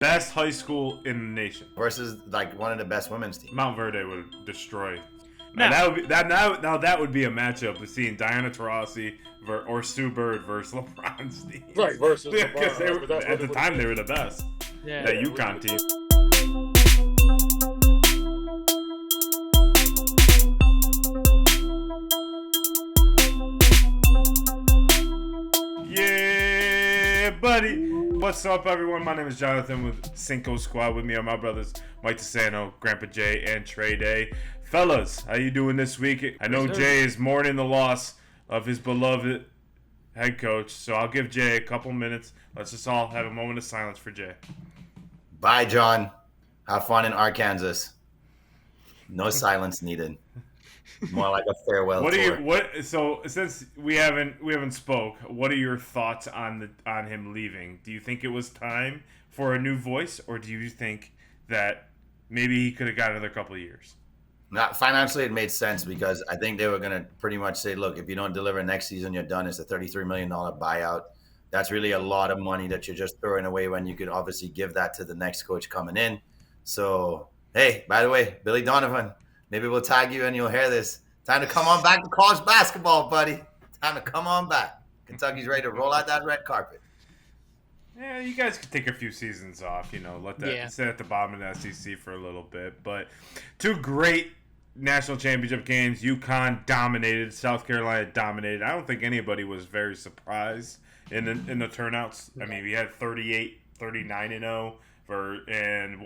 Best high school in the nation. Versus like one of the best women's teams. Mount Verde would destroy. Now- That would be a matchup of seeing Diana Taurasi or Sue Bird versus LeBron's team. Right, versus Because LeBron, but that's at what the it time would they be. were the best. Yeah. That UConn team. Yeah, buddy. What's up, everyone? My name is Jonathan with Cinco Squad. With me are my brothers Mike DeSanto, Grandpa Jay, and Trey Day. Fellas, how you doing this week? I know Jay is mourning the loss of his beloved head coach, so I'll give Jay a couple minutes. Let's just all have a moment of silence for Jay. Bye, John. Have fun in Arkansas. No silence needed. More like a farewell tour. So since we haven't spoke, what are your thoughts on him leaving? Do you think it was time for a new voice, or do you think that maybe he could have got another couple of years? Not financially, it made sense because I think they were going to pretty much say, look, if you don't deliver next season, you're done. It's a $33 million buyout. That's really a lot of money that you're just throwing away when you could obviously give that to the next coach coming in. So, hey, by the way, Billy Donovan, maybe we'll tag you and you'll hear this. Time to come on back to college basketball, buddy. Time to come on back. Kentucky's ready to roll out that red carpet. Yeah, you guys could take a few seasons off, let that sit at the bottom of the SEC for a little bit. But two great national championship games. UConn dominated. South Carolina dominated. I don't think anybody was very surprised in the turnouts. I mean, we had 38, 39-0 and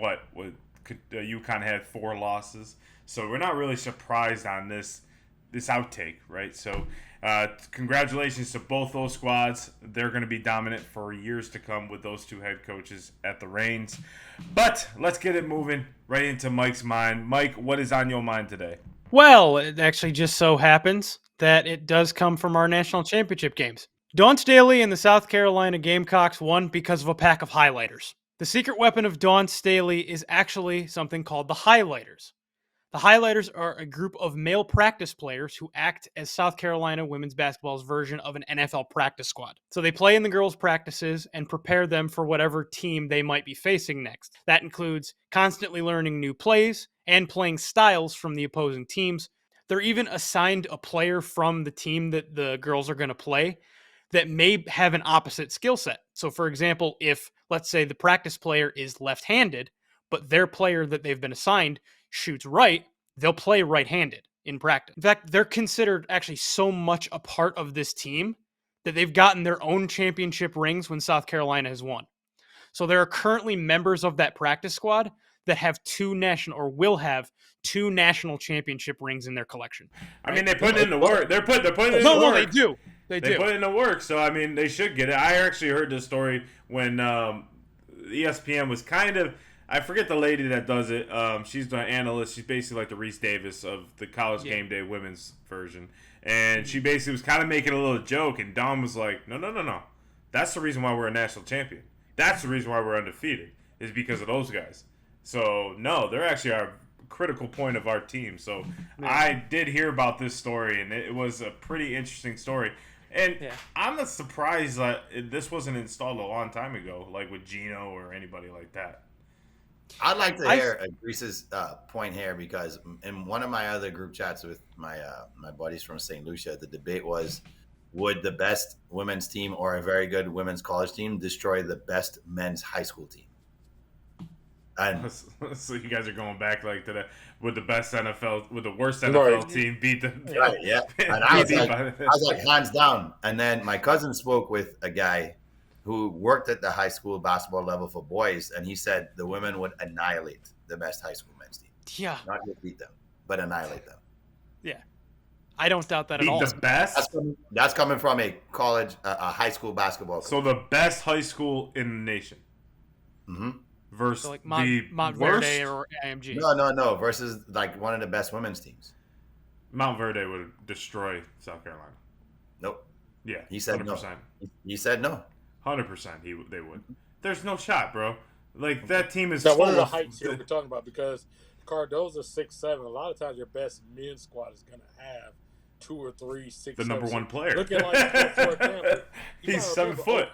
UConn had 4 losses. So we're not really surprised on this outtake, right? So congratulations to both those squads. They're going to be dominant for years to come with those two head coaches at the reins. But let's get it moving right into Mike's mind. Mike, what is on your mind today? Well, it actually just so happens that it does come from our national championship games. Dawn Staley and the South Carolina Gamecocks won because of a pack of highlighters. The secret weapon of Dawn Staley is actually something called the highlighters. The highlighters are a group of male practice players who act as South Carolina women's basketball's version of an NFL practice squad. So they play in the girls' practices and prepare them for whatever team they might be facing next. That includes constantly learning new plays and playing styles from the opposing teams. They're even assigned a player from the team that the girls are going to play that may have an opposite skill set. So for example, if, let's say, the practice player is left-handed, but their player that they've been assigned shoots right, they'll play right-handed in practice. In fact, they're considered actually so much a part of this team that they've gotten their own championship rings when South Carolina has won. So there are currently members of that practice squad that have will have two national championship rings in their collection. I mean, they put in the work. They're putting in the work. No, they do. They do. Put in the work, so I mean, they should get it. I actually heard this story when ESPN was kind of. I forget the lady that does it. She's the analyst. She's basically like the Reese Davis of the College Game Day women's version. And she basically was kind of making a little joke. And Dom was like, no. That's the reason why we're a national champion. That's the reason why we're undefeated, is because of those guys. So, no, they're actually our critical point of our team. So, I did hear about this story, and it was a pretty interesting story. And I'm not surprised that this wasn't installed a long time ago, like with Gino or anybody like that. I'd like to hear Grease's point here because in one of my other group chats with my buddies from St. Lucia, the debate was, would the best women's team or a very good women's college team destroy the best men's high school team? And so you guys are going back like to would the worst NFL team beat the right? Yeah, and I was like hands down. And then my cousin spoke with a guy who worked at the high school basketball level for boys, and he said the women would annihilate the best high school men's team. Yeah. Not just beat them, but annihilate them. Yeah. I don't doubt that at all. Beat the best? That's coming from a college, a high school basketball coach. So the best high school in the nation. Mm-hmm. Versus like the Mount worst? Verde or IMG. No. Versus like one of the best women's teams. Mount Verde would destroy South Carolina. Nope. Yeah, he said 100%. no. He said no. 100% they would. There's no shot, bro. Like, that team is Now, what are the heights here we're talking about? Because Cardozo's 6'7". A lot of times your best men's squad is going to have 2 or 3 6'7". The number one player. Looking like, for example, He's 7 foot.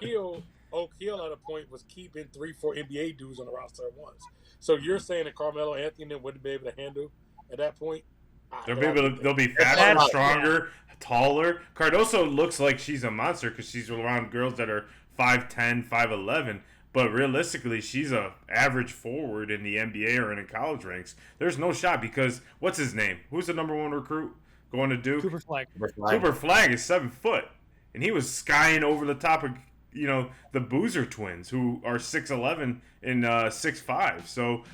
Oak Hill at a point was keeping 3-4 NBA dudes on the roster at once. So you're saying that Carmelo Anthony wouldn't be able to handle at that point? They'll be faster, stronger, taller. Cardoso looks like she's a monster because she's around girls that are 5'10", 5'11". But realistically, she's a average forward in the NBA or in college ranks. There's no shot because what's his name? Who's the number one recruit going to Duke? Cooper Flag. Cooper Flag is 7 foot, and he was skying over the top of the Boozer twins, who are 6'11" and 6'5". So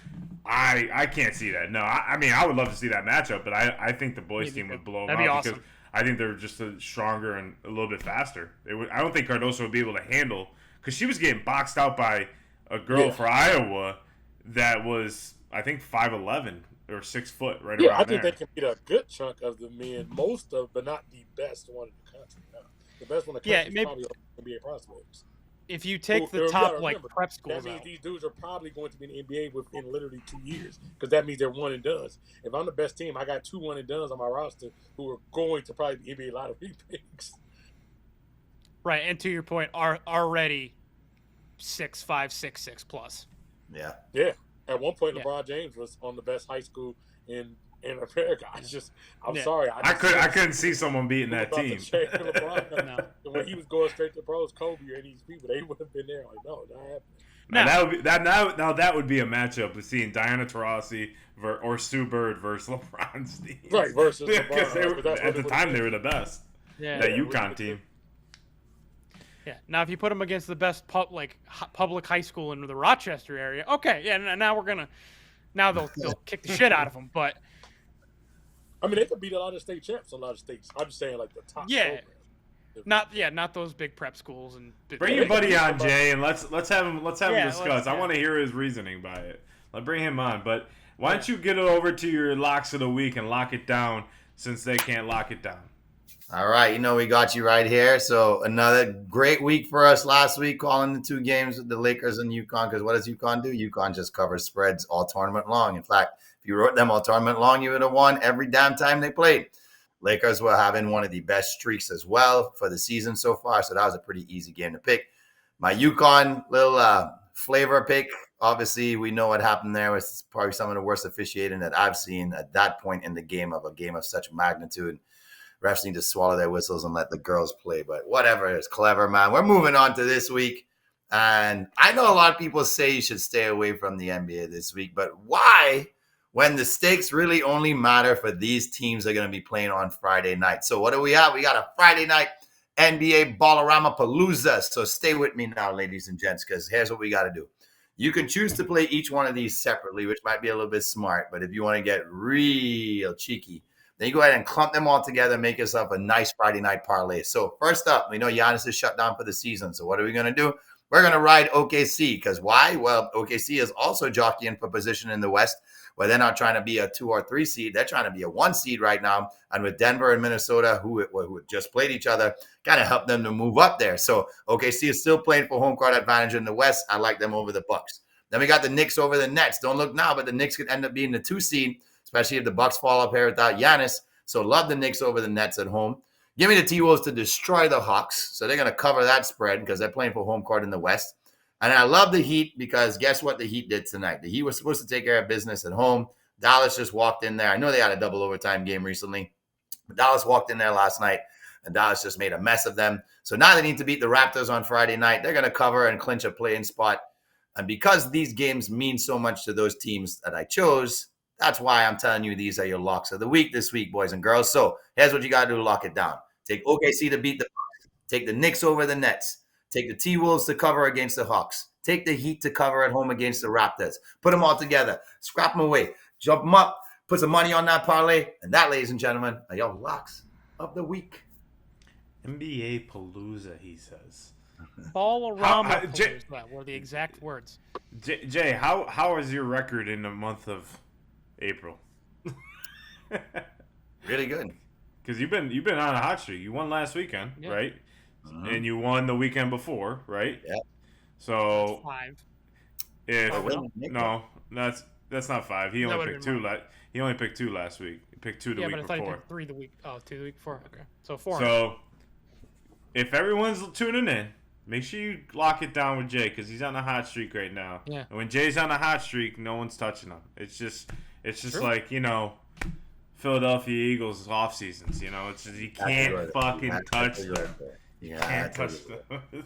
I can't see that. No, I mean I would love to see that matchup, but I think the boys team would blow them out because I think they're just stronger and a little bit faster. I don't think Cardoso would be able to handle because she was getting boxed out by a girl for Iowa that was I think 5'11" or 6 foot right around there. I think they can beat a good chunk of the men, most of, but not the best one in the country. No. The best one in the country is probably NBA prospects. If you take the top prep schools, that means these dudes are probably going to be in the NBA within literally 2 years because that means they're one and dones. If I'm the best team, I got 2 one and dones on my roster who are going to probably be NBA lottery picks. Right, and to your point, are already 6'5", 6'6" plus. Yeah. At one point, LeBron James was on the best high school in America. I'm sorry. I couldn't see someone beating that team. No. When he was going straight to pros, Kobe or any of these people, they would have been there. Like, no, not happening. Now that would be a matchup of seeing Diana Taurasi or Sue Bird versus LeBron James. Right, versus LeBron. At the time, they were the best. Yeah. That UConn team. Yeah. Now, if you put them against the best public high school in the Rochester area, okay. Yeah. Now they'll kick the shit out of them. But I mean, they could beat a lot of state champs. A lot of states. I'm just saying, like the top. Yeah. Not those big prep schools and. Bring your buddy on, Jay, and let's have him discuss. I want to hear his reasoning by it. Let's bring him on. But why don't you get it over to your locks of the week and lock it down since they can't lock it down. All right, we got you right here. So another great week for us last week, calling the 2 games with the Lakers and UConn. Because what does UConn do? UConn just covers spreads all tournament long. In fact, if you wrote them all tournament long, you would have won every damn time they played. Lakers were having one of the best streaks as well for the season so far. So that was a pretty easy game to pick. My UConn little flavor pick. Obviously, we know what happened there. It's probably some of the worst officiating that I've seen at that point in the game of such magnitude. Refs need to swallow their whistles and let the girls play. But whatever, it's clever, man. We're moving on to this week. And I know a lot of people say you should stay away from the NBA this week. But why, when the stakes really only matter for these teams that are going to be playing on Friday night? So what do we have? We got a Friday night NBA Ballarama Palooza. So stay with me now, ladies and gents, because here's what we got to do. You can choose to play each one of these separately, which might be a little bit smart. But if you want to get real cheeky, then you go ahead and clump them all together and make yourself a nice Friday night parlay. So first up, we know Giannis is shut down for the season. So what are we going to do? We're going to ride OKC. Because why? Well, OKC is also jockeying for position in the West, where they're not trying to be a 2 or 3 seed. They're trying to be a 1 seed right now. And with Denver and Minnesota, who just played each other, kind of helped them to move up there. So OKC is still playing for home court advantage in the West. I like them over the Bucks. Then we got the Knicks over the Nets. Don't look now, but the Knicks could end up being the 2 seed, especially if the Bucks fall up here without Giannis. So love the Knicks over the Nets at home. Give me the T-Wolves to destroy the Hawks. So they're going to cover that spread because they're playing for home court in the West. And I love the Heat because guess what the Heat did tonight? The Heat was supposed to take care of business at home. Dallas just walked in there. I know they had a double overtime game recently, but Dallas walked in there last night, and Dallas just made a mess of them. So now they need to beat the Raptors on Friday night. They're going to cover and clinch a play-in spot. And because these games mean so much to those teams that I chose, that's why I'm telling you these are your locks of the week this week, boys and girls. So here's what you got to do to lock it down. Take OKC to beat the Bucks. Take the Knicks over the Nets. Take the T-Wolves to cover against the Hawks. Take the Heat to cover at home against the Raptors. Put them all together. Scrap them away. Jump them up. Put some money on that parlay. And that, ladies and gentlemen, are your locks of the week. NBA Palooza, he says. Ballarama Palooza were the exact words. Jay, how is your record in the month of April? Really good. Because you've been on a hot streak. You won last weekend, right? Mm-hmm. And you won the weekend before, right? Yeah. So 5. That's not 5. He only picked 2. He only picked 2 last week. He picked 2 the week before. Yeah, but I thought he picked 3 the week. Oh, 2 the week before. Okay, so 4. So if everyone's tuning in, Make sure you lock it down with Jay because he's on a hot streak right now. Yeah. And when Jay's on a hot streak, no one's touching him. It's just True. like, Philadelphia Eagles off seasons. It's just you can't fucking touch them. You can't touch them.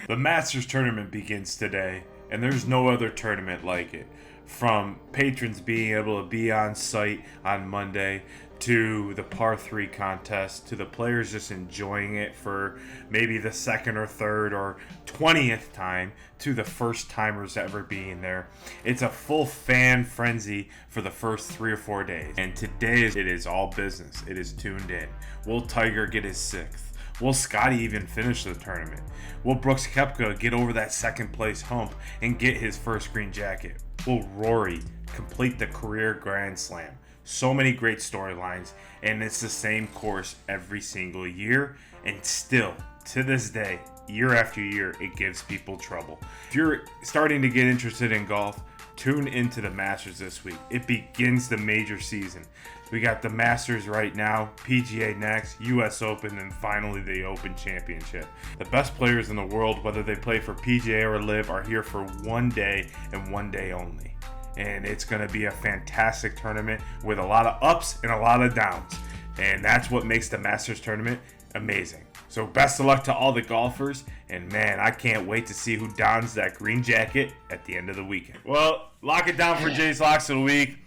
The Masters tournament begins today, and there's no other tournament like it. From patrons being able to be on site on Monday, to the par 3 contest, to the players just enjoying it for maybe the second or third or 20th time, to the first timers ever being there. It's a full fan frenzy for the first 3 or 4 days. And today it is all business. It is tuned in. Will Tiger get his 6th? Will Scotty even finish the tournament? Will Brooks Koepka get over that second place hump and get his first green jacket? Will Rory complete the career Grand Slam? So many great storylines, and it's the same course every single year, and still, to this day, year after year, it gives people trouble. If you're starting to get interested in golf, tune into the Masters this week. It begins the major season. We got the Masters right now, PGA next, US Open, and finally the Open Championship. The best players in the world, whether they play for PGA or LIV, are here for one day and one day only. And it's going to be a fantastic tournament with a lot of ups and a lot of downs. And that's what makes the Masters tournament amazing. So best of luck to all the golfers. And man, I can't wait to see who dons that green jacket at the end of the weekend. Well, lock it down for Jay's Locks of the Week.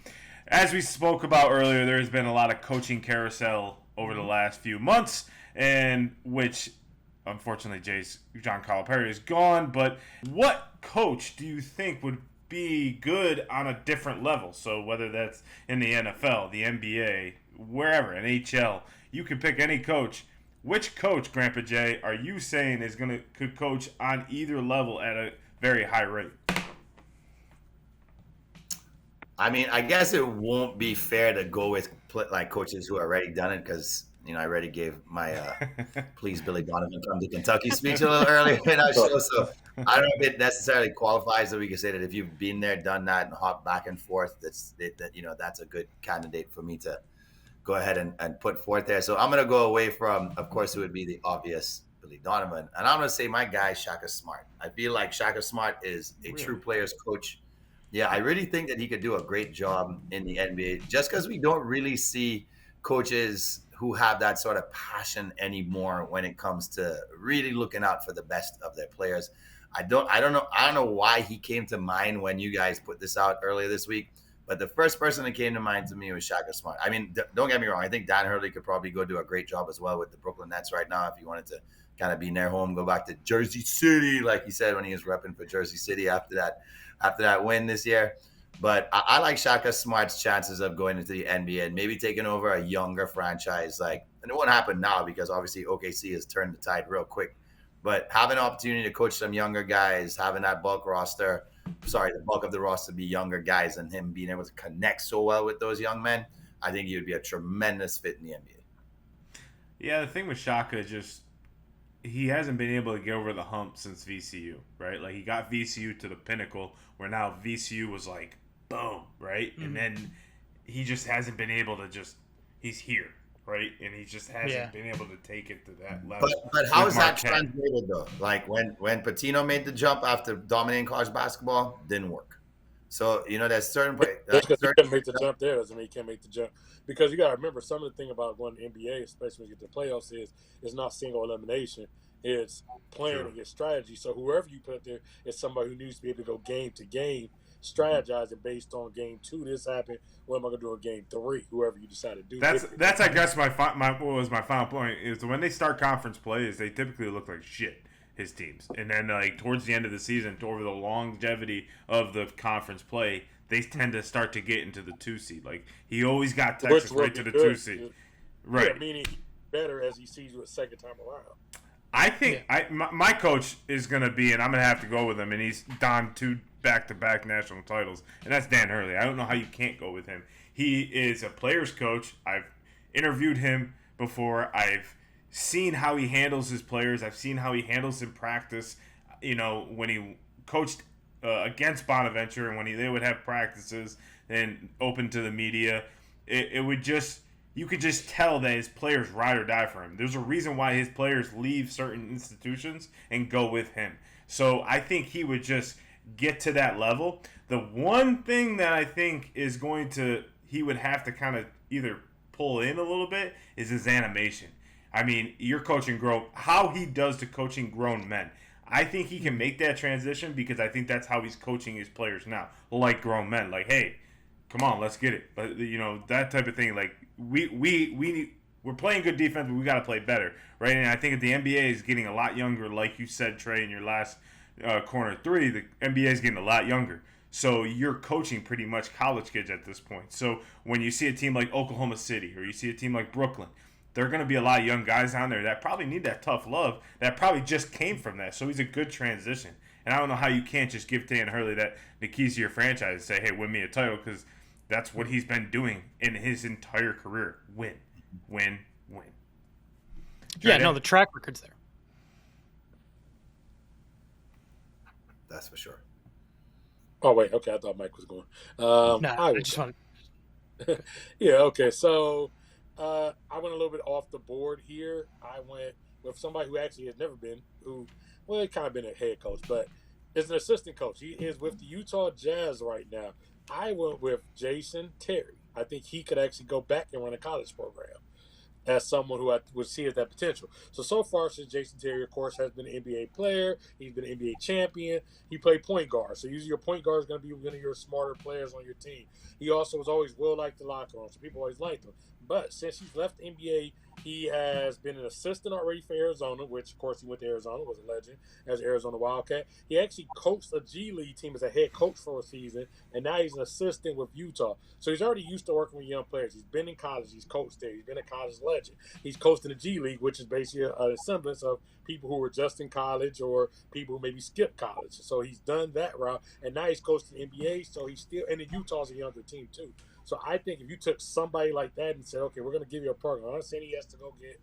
As we spoke about earlier, there's been a lot of coaching carousel over the last few months, and which, unfortunately, John Calipari is gone. But what coach do you think would be good on a different level? So whether that's in the NFL, the NBA, wherever, NHL, you can pick any coach. Which coach, Grandpa Jay, are you saying could coach on either level at a very high rate? I mean, I guess it won't be fair to go with like coaches who already done it because I already gave my "Please Billy Donovan come to Kentucky" speech a little earlier in our show, so I don't know if it necessarily qualifies that we can say that if you've been there, done that, and hopped back and forth, that's a good candidate for me to go ahead and put forth there. So I'm gonna go away from, of course, it would be the obvious Billy Donovan, and I'm gonna say my guy Shaka Smart. I feel like Shaka Smart is a true players coach. Yeah, I really think that he could do a great job in the NBA just because we don't really see coaches who have that sort of passion anymore when it comes to really looking out for the best of their players. I don't know why he came to mind when you guys put this out earlier this week, but the first person that came to mind to me was Shaka Smart. I mean, don't get me wrong. I think Dan Hurley could probably go do a great job as well with the Brooklyn Nets right now if he wanted to kind of be near home, go back to Jersey City, like he said when he was repping for Jersey City after that win this year. But I like Shaka Smart's chances of going into the NBA and maybe taking over a younger franchise. And it won't happen now because obviously OKC has turned the tide real quick. But having an opportunity to coach some younger guys, having that the bulk of the roster be younger guys, and him being able to connect so well with those young men, I think he would be a tremendous fit in the NBA. Yeah, the thing with Shaka is just he hasn't been able to get over the hump since VCU, right? Like, he got VCU to the pinnacle where now VCU was like, boom, right? Mm-hmm. And then he just hasn't been able to he's here, right? And he just hasn't been able to take it to that level. But how is that translated, though? Like, when Pitino made the jump after dominating college basketball, didn't work. So, there's certain places. Just because he couldn't make the jump there doesn't mean he can't make the jump. Because you got to remember, some of the thing about going to the NBA, especially when you get to the playoffs, is it's not single elimination. It's playing against strategy. So whoever you put there is somebody who needs to be able to go game to game, strategizing based on game 2. This happened. What am I going to do in game 3? Whoever you decide to do. That's I guess my final point is when they start conference plays, they typically look like shit. His teams, and then towards the end of the season, over the longevity of the conference play, they tend to start to get into the 2 seed. Like, he always got Texas right to the 2 seed, right? Yeah, meaning better as he sees you a second time around. I think my coach is going to be, and I'm going to have to go with him, and he's donned 2 back-to-back national titles, and that's Dan Hurley. I don't know how you can't go with him. He is a player's coach. I've interviewed him before. I've seen how he handles his players. I've seen how he handles in practice. When he coached against Bonaventure and when they would have practices and open to the media, it would just you could just tell that his players ride or die for him. There's a reason why his players leave certain institutions and go with him. So I think he would just get to that level. The one thing that I think is he would have to kind of either pull in a little bit is his animation. I mean, you're coaching how he does to coaching grown men. I think he can make that transition because I think that's how he's coaching his players now, like grown men. Like, hey, come on, let's get it. But, that type of thing. Like, we're playing good defense, but we got to play better, right? And I think the NBA is getting a lot younger, like you said, Trey, in your last corner three. The NBA is getting a lot younger. So you're coaching pretty much college kids at this point. So when you see a team like Oklahoma City or you see a team like Brooklyn, there are going to be a lot of young guys down there that probably need that tough love that probably just came from that. So he's a good transition. And I don't know how you can't just give Dan Hurley the keys to your franchise and say, hey, win me a title, because that's what he's been doing in his entire career. Win, win, win. Yeah, no, the track record's there. That's for sure. Oh, wait. Okay, I thought Mike was going. I just wanted... Yeah, okay. So I went a little bit off the board here. I went with somebody who actually has never been, he kind of been a head coach, but is an assistant coach. He is with the Utah Jazz right now. I went with Jason Terry. I think he could actually go back and run a college program as someone who I would see as that potential. So far, since Jason Terry, of course, has been an NBA player, he's been an NBA champion, he played point guard. So usually your point guard is going to be one of your smarter players on your team. He also was always well-liked the locker room, so people always liked him. But since he's left the NBA, he has been an assistant already for Arizona, which, of course, he went to Arizona, was a legend as an Arizona Wildcat. He actually coached a G League team as a head coach for a season, and now he's an assistant with Utah. So he's already used to working with young players. He's been in college. He's coached there. He's been a college legend. He's coached in the G League, which is basically a semblance of people who were just in college or people who maybe skipped college. So he's done that route, and now he's coached in the NBA, so he's still – and then Utah's a younger team too. So I think if you took somebody like that and said, okay, we're going to give you a program. I'm not saying he has to go get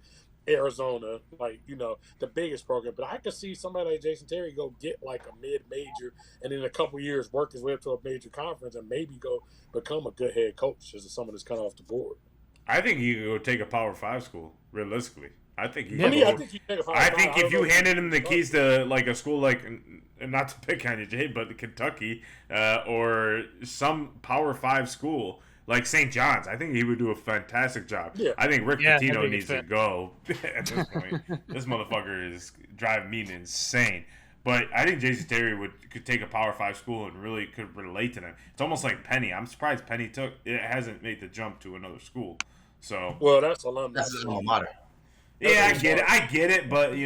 Arizona, the biggest program. But I could see somebody like Jason Terry go get like a mid-major and in a couple years work his way up to a major conference and maybe go become a good head coach as someone that's kind of off the board. I think he could go take a Power 5 school, realistically. I think he if you handed him the keys to like a school like, not to pick on you, Jay, but Kentucky or some Power 5 school like St. John's, I think he would do a fantastic job. Yeah. I think Rick Pitino needs to go at this point. This motherfucker is driving me insane. But I think Jason Terry could take a Power 5 school and really could relate to them. It's almost like Penny. I'm surprised Penny hasn't made the jump to another school. So that's alumni. That's his alma mater. Yeah, I get it, but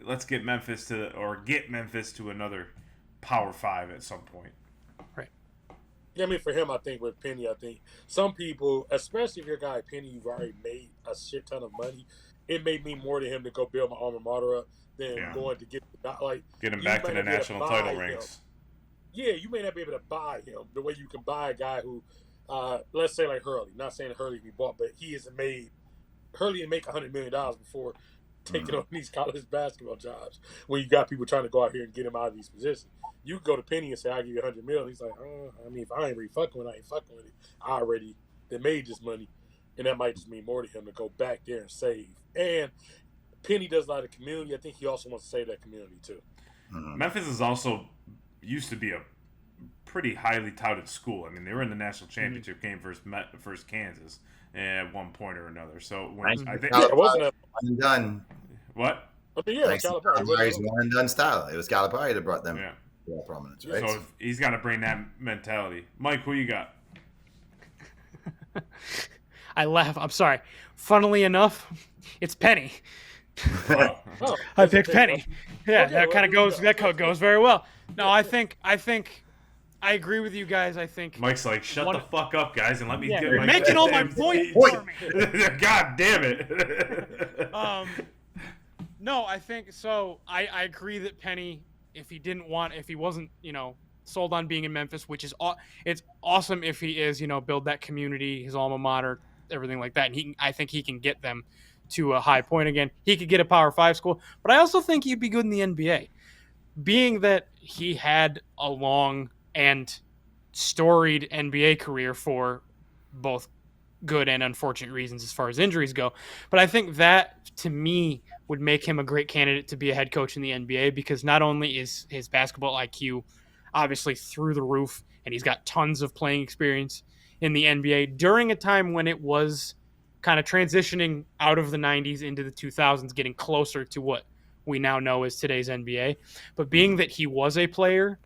let's get Memphis to another Power 5 at some point. Right. Yeah, I mean, for him, I think with Penny, some people, especially if you're a guy like Penny, you've already made a shit ton of money. It may mean more to him to go build my alma mater up than going to get him back to the national title ranks. Yeah, you may not be able to buy him the way you can buy a guy who, let's say like Hurley. Not saying Hurley can be bought, but Hurley didn't make $100 million before taking on these college basketball jobs. When you got people trying to go out here and get him out of these positions, you can go to Penny and say, "I'll give you $100 million." He's like, if I ain't really fucking with it, I ain't fucking with it. I already made this money, and that might just mean more to him to go back there and save. And Penny does a lot of community. I think he also wants to save that community too. Memphis is also used to be a pretty highly touted school. I mean, they were in the national championship game versus Kansas at one point or another. So I think it wasn't a one and done. What? Calipari's one and done style. It was Calipari that brought them to prominence, right? So he's got to bring that mentality. Mike, who you got? I laugh. I'm sorry. Funnily enough, it's Penny. I picked Penny. Yeah, okay, that goes very well. No, I think I agree with you guys. I think Mike's like, shut the fuck up, guys, and let me get you're making all my points for me. God damn it. No, I think so. I agree that Penny, if he wasn't, sold on being in Memphis, which is it's awesome if he is, build that community, his alma mater, everything like that. And I think he can get them to a high point again. He could get a Power 5 school, but I also think he'd be good in the NBA, being that he had a long and storied NBA career for both good and unfortunate reasons as far as injuries go. But I think that, to me, would make him a great candidate to be a head coach in the NBA, because not only is his basketball IQ obviously through the roof, and he's got tons of playing experience in the NBA during a time when it was kind of transitioning out of the 90s into the 2000s, getting closer to what we now know as today's NBA. But being that he was a player,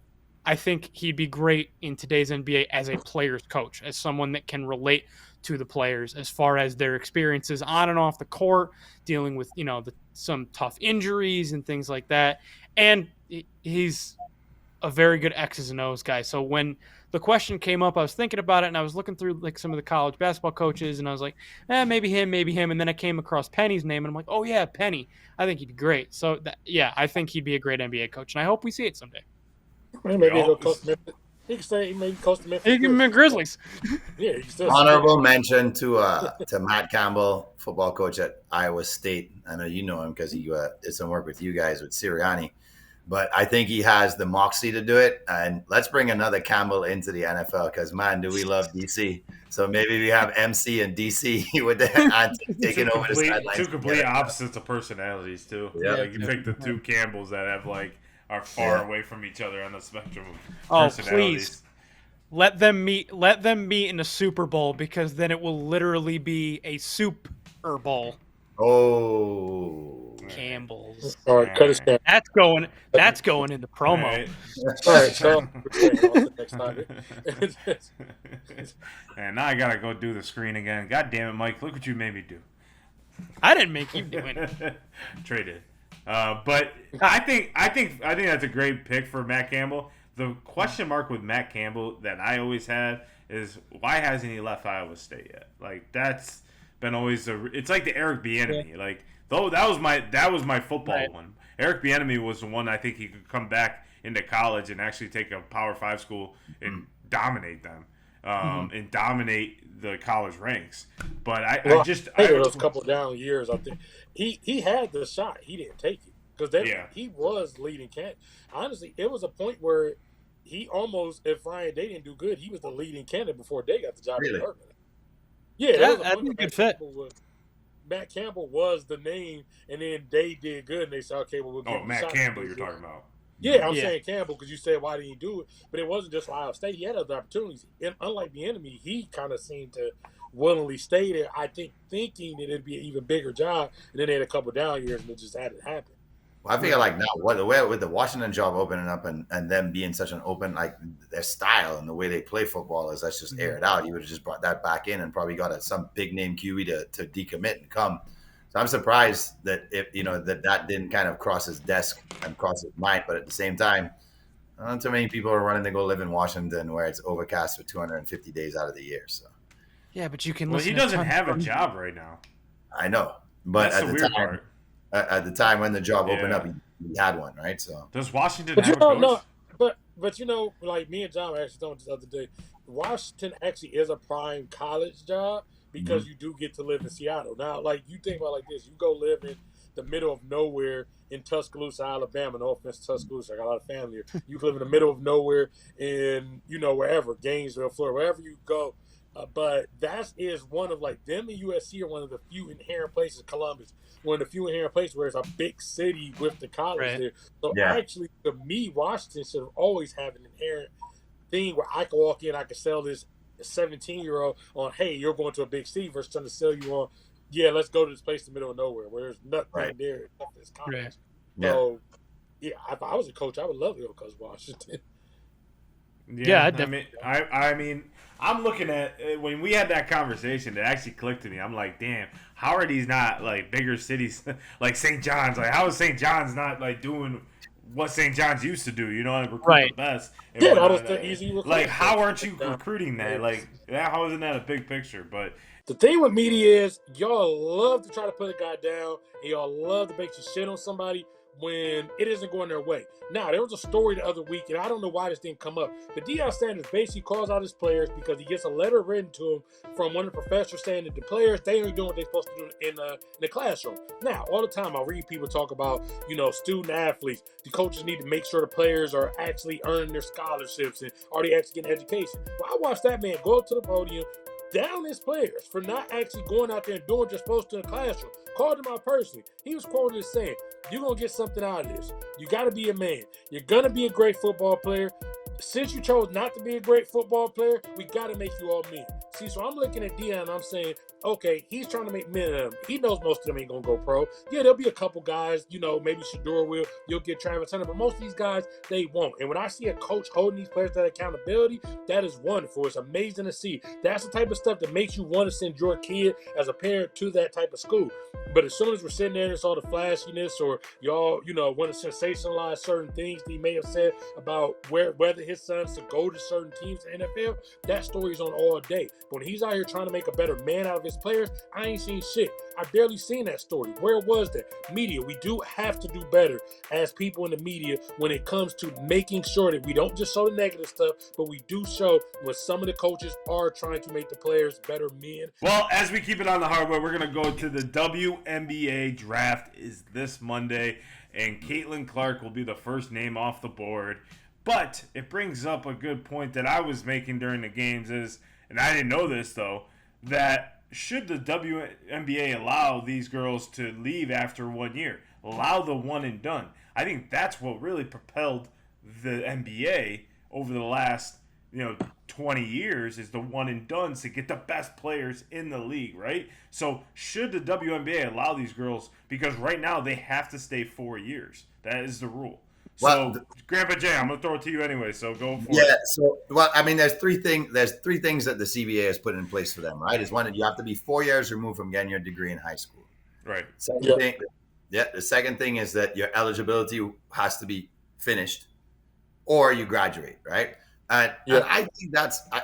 I think he'd be great in today's NBA as a player's coach, as someone that can relate to the players as far as their experiences on and off the court, dealing with, some tough injuries and things like that. And he's a very good X's and O's guy. So when the question came up, I was thinking about it, and I was looking through like some of the college basketball coaches, and I was like, maybe him. And then I came across Penny's name, and I'm like, oh yeah, Penny. I think he'd be great. So I think he'd be a great NBA coach, and I hope we see it someday. Maybe he'll coach Memphis. He can say he maybe coach the Memphis. He can be Grizzlies. Yeah, he still honorable mention to Matt Campbell, football coach at Iowa State. I know you know him because he did some work with you guys with Sirianni. But I think he has the moxie to do it. And let's bring another Campbell into the NFL, because, man, do we love DC. So maybe we have MC and DC with the taking over the sidelines. Two complete opposites of personalities, too. Yep. Like, you pick the two Campbells that have, are far away from each other on the spectrum of personalities. Please. Let them meet in a Super Bowl, because then it will literally be a Super Bowl. Oh. Campbell's. All right, cut his down. That's going in the promo. All right, so next topic. And now I gotta go do the screen again. God damn it, Mike! Look what you made me do. I didn't make you do it. Traded. But I think that's a great pick for Matt Campbell. The question mark with Matt Campbell that I always had is, why hasn't he left Iowa State yet? Like, that's been always it's like the Eric Bieniemy. Yeah. Like, though that was my football one. Eric Bieniemy was the one I think he could come back into college and actually take a Power 5 school and dominate them, and dominate the college ranks. But I think those couple of down years, I think he had the shot. He didn't take it because he was leading candidate. Honestly, it was a point where he almost, if Ryan Day didn't do good, he was the leading candidate before Day got the job. Really? Yeah, that'd be a good fit. Matt Campbell was the name, and then Day did good, and they said, okay, well, we'll give him Matt a shot. Campbell you're talking about. Yeah, I'm saying Campbell, because you said, why didn't he do it? But it wasn't just Iowa State. He had other opportunities. And unlike the enemy, he kind of seemed to willingly stay there, I think, thinking that it'd be an even bigger job. And then they had a couple down years, and it just hadn't happened. Well, I feel like now, with the Washington job opening up and them being such an open, like their style and the way they play football is, let's just air it out. You would have just brought that back in and probably got some big name QE to decommit and come. So I'm surprised that that didn't kind of cross his desk and cross his mind. But at the same time, not too many people are running to go live in Washington where it's overcast for 250 days out of the year. So yeah, but you can. Well, he doesn't have a job right now. I know, but that's the weird part. At the time when the job opened up, he had one, right? So does Washington have a coach? No, but like me and John actually talking this other day, Washington actually is a prime college job because you do get to live in Seattle. Now, like, you think about it like this, you go live in the middle of nowhere in Tuscaloosa, Alabama. No offense to Tuscaloosa, I got a lot of family here. You live in the middle of nowhere in, wherever, Gainesville, Florida, wherever you go. But that is one of, like, them and USC are one of the few inherent places, Columbus, one of the few inherent places where it's a big city with the college there. So actually, to me, Washington should always have an inherent thing where I can walk in, I can sell this 17-year-old on, hey, you're going to a big city, versus trying to sell you on, yeah, let's go to this place in the middle of nowhere where there's nothing there. Nothing's college. So, if I was a coach, I would love to go coach Washington. Yeah, I mean, I'm looking at when we had that conversation. It actually clicked to me. I'm like, damn, how are these not like bigger cities like St. John's? Like, how is St. John's not like doing what St. John's used to do? Like recruit the best. Yeah, that was the easy recruit. Like, how aren't you recruiting that? Like, how isn't that a big picture? But the thing with media is y'all love to try to put a guy down, and y'all love to make you shit on somebody when it isn't going their way. Now, there was a story the other week, and I don't know why this didn't come up, but Deion Sanders basically calls out his players because he gets a letter written to him from one of the professors saying that the players, they ain't doing what they're supposed to do in the classroom. Now, all the time I read people talk about, student athletes. The coaches need to make sure the players are actually earning their scholarships and are they actually getting education. Well, I watched that man go up to the podium, down his players for not actually going out there and doing what you're supposed to in the classroom. Called him out personally. He was quoted as saying, "You're going to get something out of this. You got to be a man. You're going to be a great football player. Since you chose not to be a great football player, we got to make you all men." See, so I'm looking at Deion and I'm saying, okay, he's trying to make men of them. He knows most of them ain't going to go pro. Yeah, there'll be a couple guys, maybe Shador will. You'll get Travis Hunter, but most of these guys, they won't. And when I see a coach holding these players to that accountability, that is wonderful. It's amazing to see. That's the type of stuff that makes you want to send your kid as a parent to that type of school. But as soon as we're sitting there and it's all the flashiness, or y'all, want to sensationalize certain things that he may have said about whether his sons to go to certain teams in the NFL, that story's on all day. But when he's out here trying to make a better man out of his players, I ain't seen shit. I barely seen that story. Where was that? Media. We do have to do better as people in the media when it comes to making sure that we don't just show the negative stuff, but we do show when some of the coaches are trying to make the players better men. Well, as we keep it on the hardware, we're going to go to the WNBA draft is this Monday, and Caitlin Clark will be the first name off the board. But it brings up a good point that I was making during the games is, and I didn't know this though, that should the WNBA allow these girls to leave after 1 year? Allow the one and done. I think that's what really propelled the NBA over the last 20 years is the one and dones to get the best players in the league, right? So should the WNBA allow these girls, because right now they have to stay 4 years. That is the rule. So, Grandpa Jay, I'm gonna throw it to you anyway. So go for it. Yeah. So, there's three things. There's three things that the CBA has put in place for them, right? Is one, you have to be 4 years removed from getting your degree in high school. Right. The second thing is that your eligibility has to be finished, or you graduate, right? And I think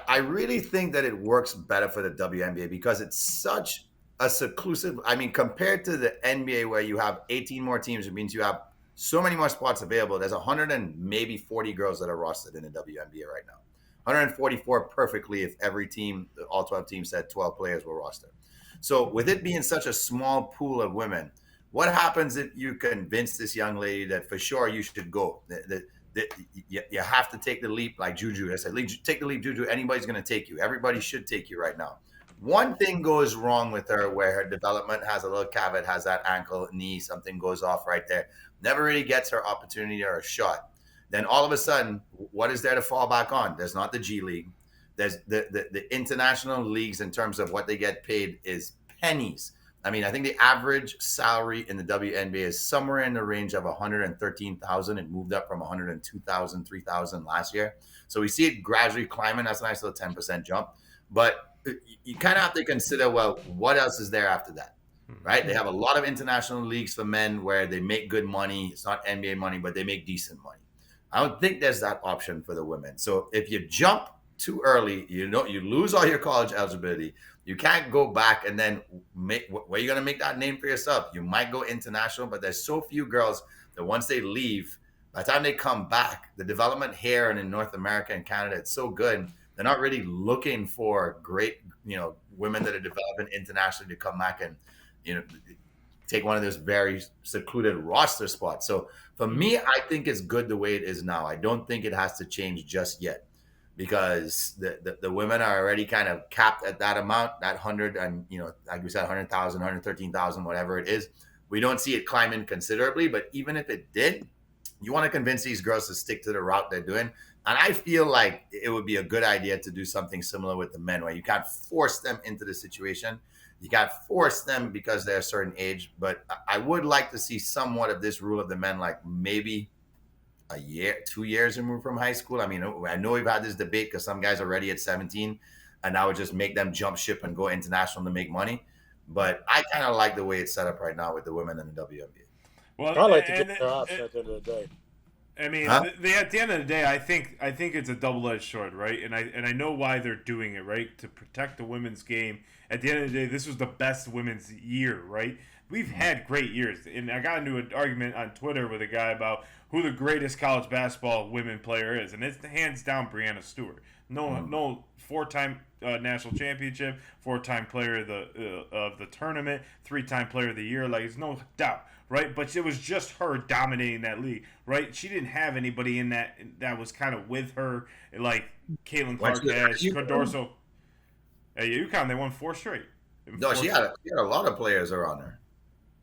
I really think that it works better for the WNBA because it's such a seclusive. I mean, compared to the NBA where you have 18 more teams, it means you have so many more spots available. There's 100 and maybe 40 girls that are rostered in the WNBA right now. 144 perfectly if every team, all 12 teams said 12 players were rostered. So with it being such a small pool of women, what happens if you convince this young lady that for sure you should go? You have to take the leap like Juju. I said, take the leap, Juju. Anybody's going to take you. Everybody should take you right now. One thing goes wrong with her where her development has a little caveat, has that ankle, knee, something goes off right there. Never really gets her opportunity or a shot. Then all of a sudden, what is there to fall back on? There's not the G League. There's the international leagues in terms of what they get paid is pennies. I mean, I think the average salary in the WNBA is somewhere in the range of $113,000. It moved up from $102,000, $3,000 last year. So we see it gradually climbing. That's a nice little 10% jump. But you kind of have to consider, well, what else is there after that? Right? They have a lot of international leagues for men where they make good money. It's not NBA money, but they make decent money. I don't think there's that option for the women. So if you jump too early, you lose all your college eligibility. You can't go back and then where are you going to make that name for yourself? You might go international, but there's so few girls that once they leave, by the time they come back, the development here and in North America and Canada, it's so good. They're not really looking for great, women that are developing internationally to come back and, take one of those very secluded roster spots. So for me, I think it's good the way it is now. I don't think it has to change just yet because the women are already kind of capped at that amount, that 100 and, like we said, 100,000, 113,000, whatever it is. We don't see it climbing considerably, but even if it did, you want to convince these girls to stick to the route they're doing. And I feel like it would be a good idea to do something similar with the men where you can't force them into the situation. You can't force them because they're a certain age, but I would like to see somewhat of this rule of the men, like maybe a year, 2 years removed from high school. I mean, I know we've had this debate because some guys are ready at 17 and I would just make them jump ship and go international to make money. But I kind of like the way it's set up right now with the women in the WNBA. Well, I like to get their option at the end of the day. I mean, at the end of the day, I think it's a double-edged sword, right? And I know why they're doing it, right? To protect the women's game. At the end of the day, this was the best women's year, right? We've had great years, and I got into an argument on Twitter with a guy about who the greatest college basketball women player is, and it's hands down Breanna Stewart. No, four-time national championship, four-time player of the tournament, three-time player of the year. Like, there's no doubt. Right, but it was just her dominating that league, right? She didn't have anybody in that was kind of with her, like Caitlin Clark has, Condorso. At UConn, they won 4 straight. No, she had a lot of players around her.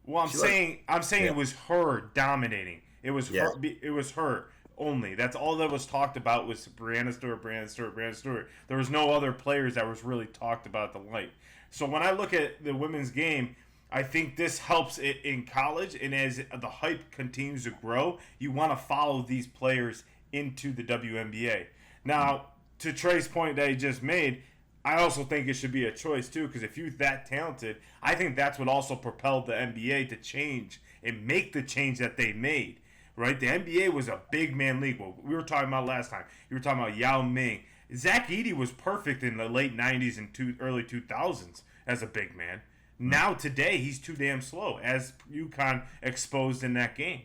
Well, I'm saying yeah. it was her dominating. It was Yes. her. It was her only. That's all that was talked about was Brianna Stewart. There was no other players that was really talked about the light. So when I look at the women's game, I think this helps it in college, and as the hype continues to grow, you want to follow these players into the WNBA. Now, to Trey's point that he just made, I also think it should be a choice too, because if you're that talented, I think that's what also propelled the NBA to change and make the change that they made. Right? The NBA was a big man league. Well, we were talking about last time. You were talking about Yao Ming. Zach Edey was perfect in the late 90s and early 2000s as a big man. Now today he's too damn slow, as UConn exposed in that game.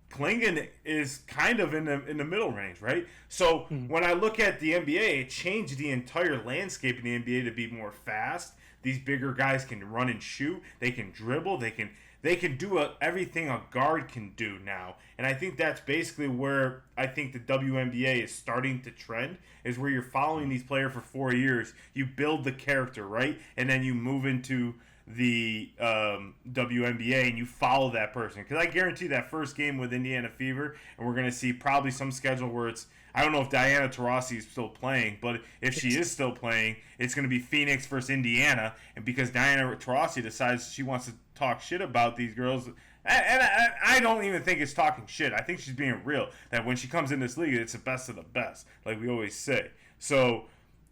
Klingon is kind of in the middle range, right? So when I look at the NBA, it changed the entire landscape in the NBA to be more fast. These bigger guys can run and shoot. They can dribble. They can do everything a guard can do now. And I think that's basically where I think the WNBA is starting to trend, is where you're following these players for 4 years. You build the character, right? And then you move into the WNBA and you follow that person. Because I guarantee that first game with Indiana Fever, and we're going to see probably some schedule where it's, I don't know if Diana Taurasi is still playing, but if she is still playing, it's going to be Phoenix versus Indiana. And because Diana Taurasi decides she wants to talk shit about these girls, and I don't even think it's talking shit. I think she's being real, that when she comes in this league, it's the best of the best, like we always say. So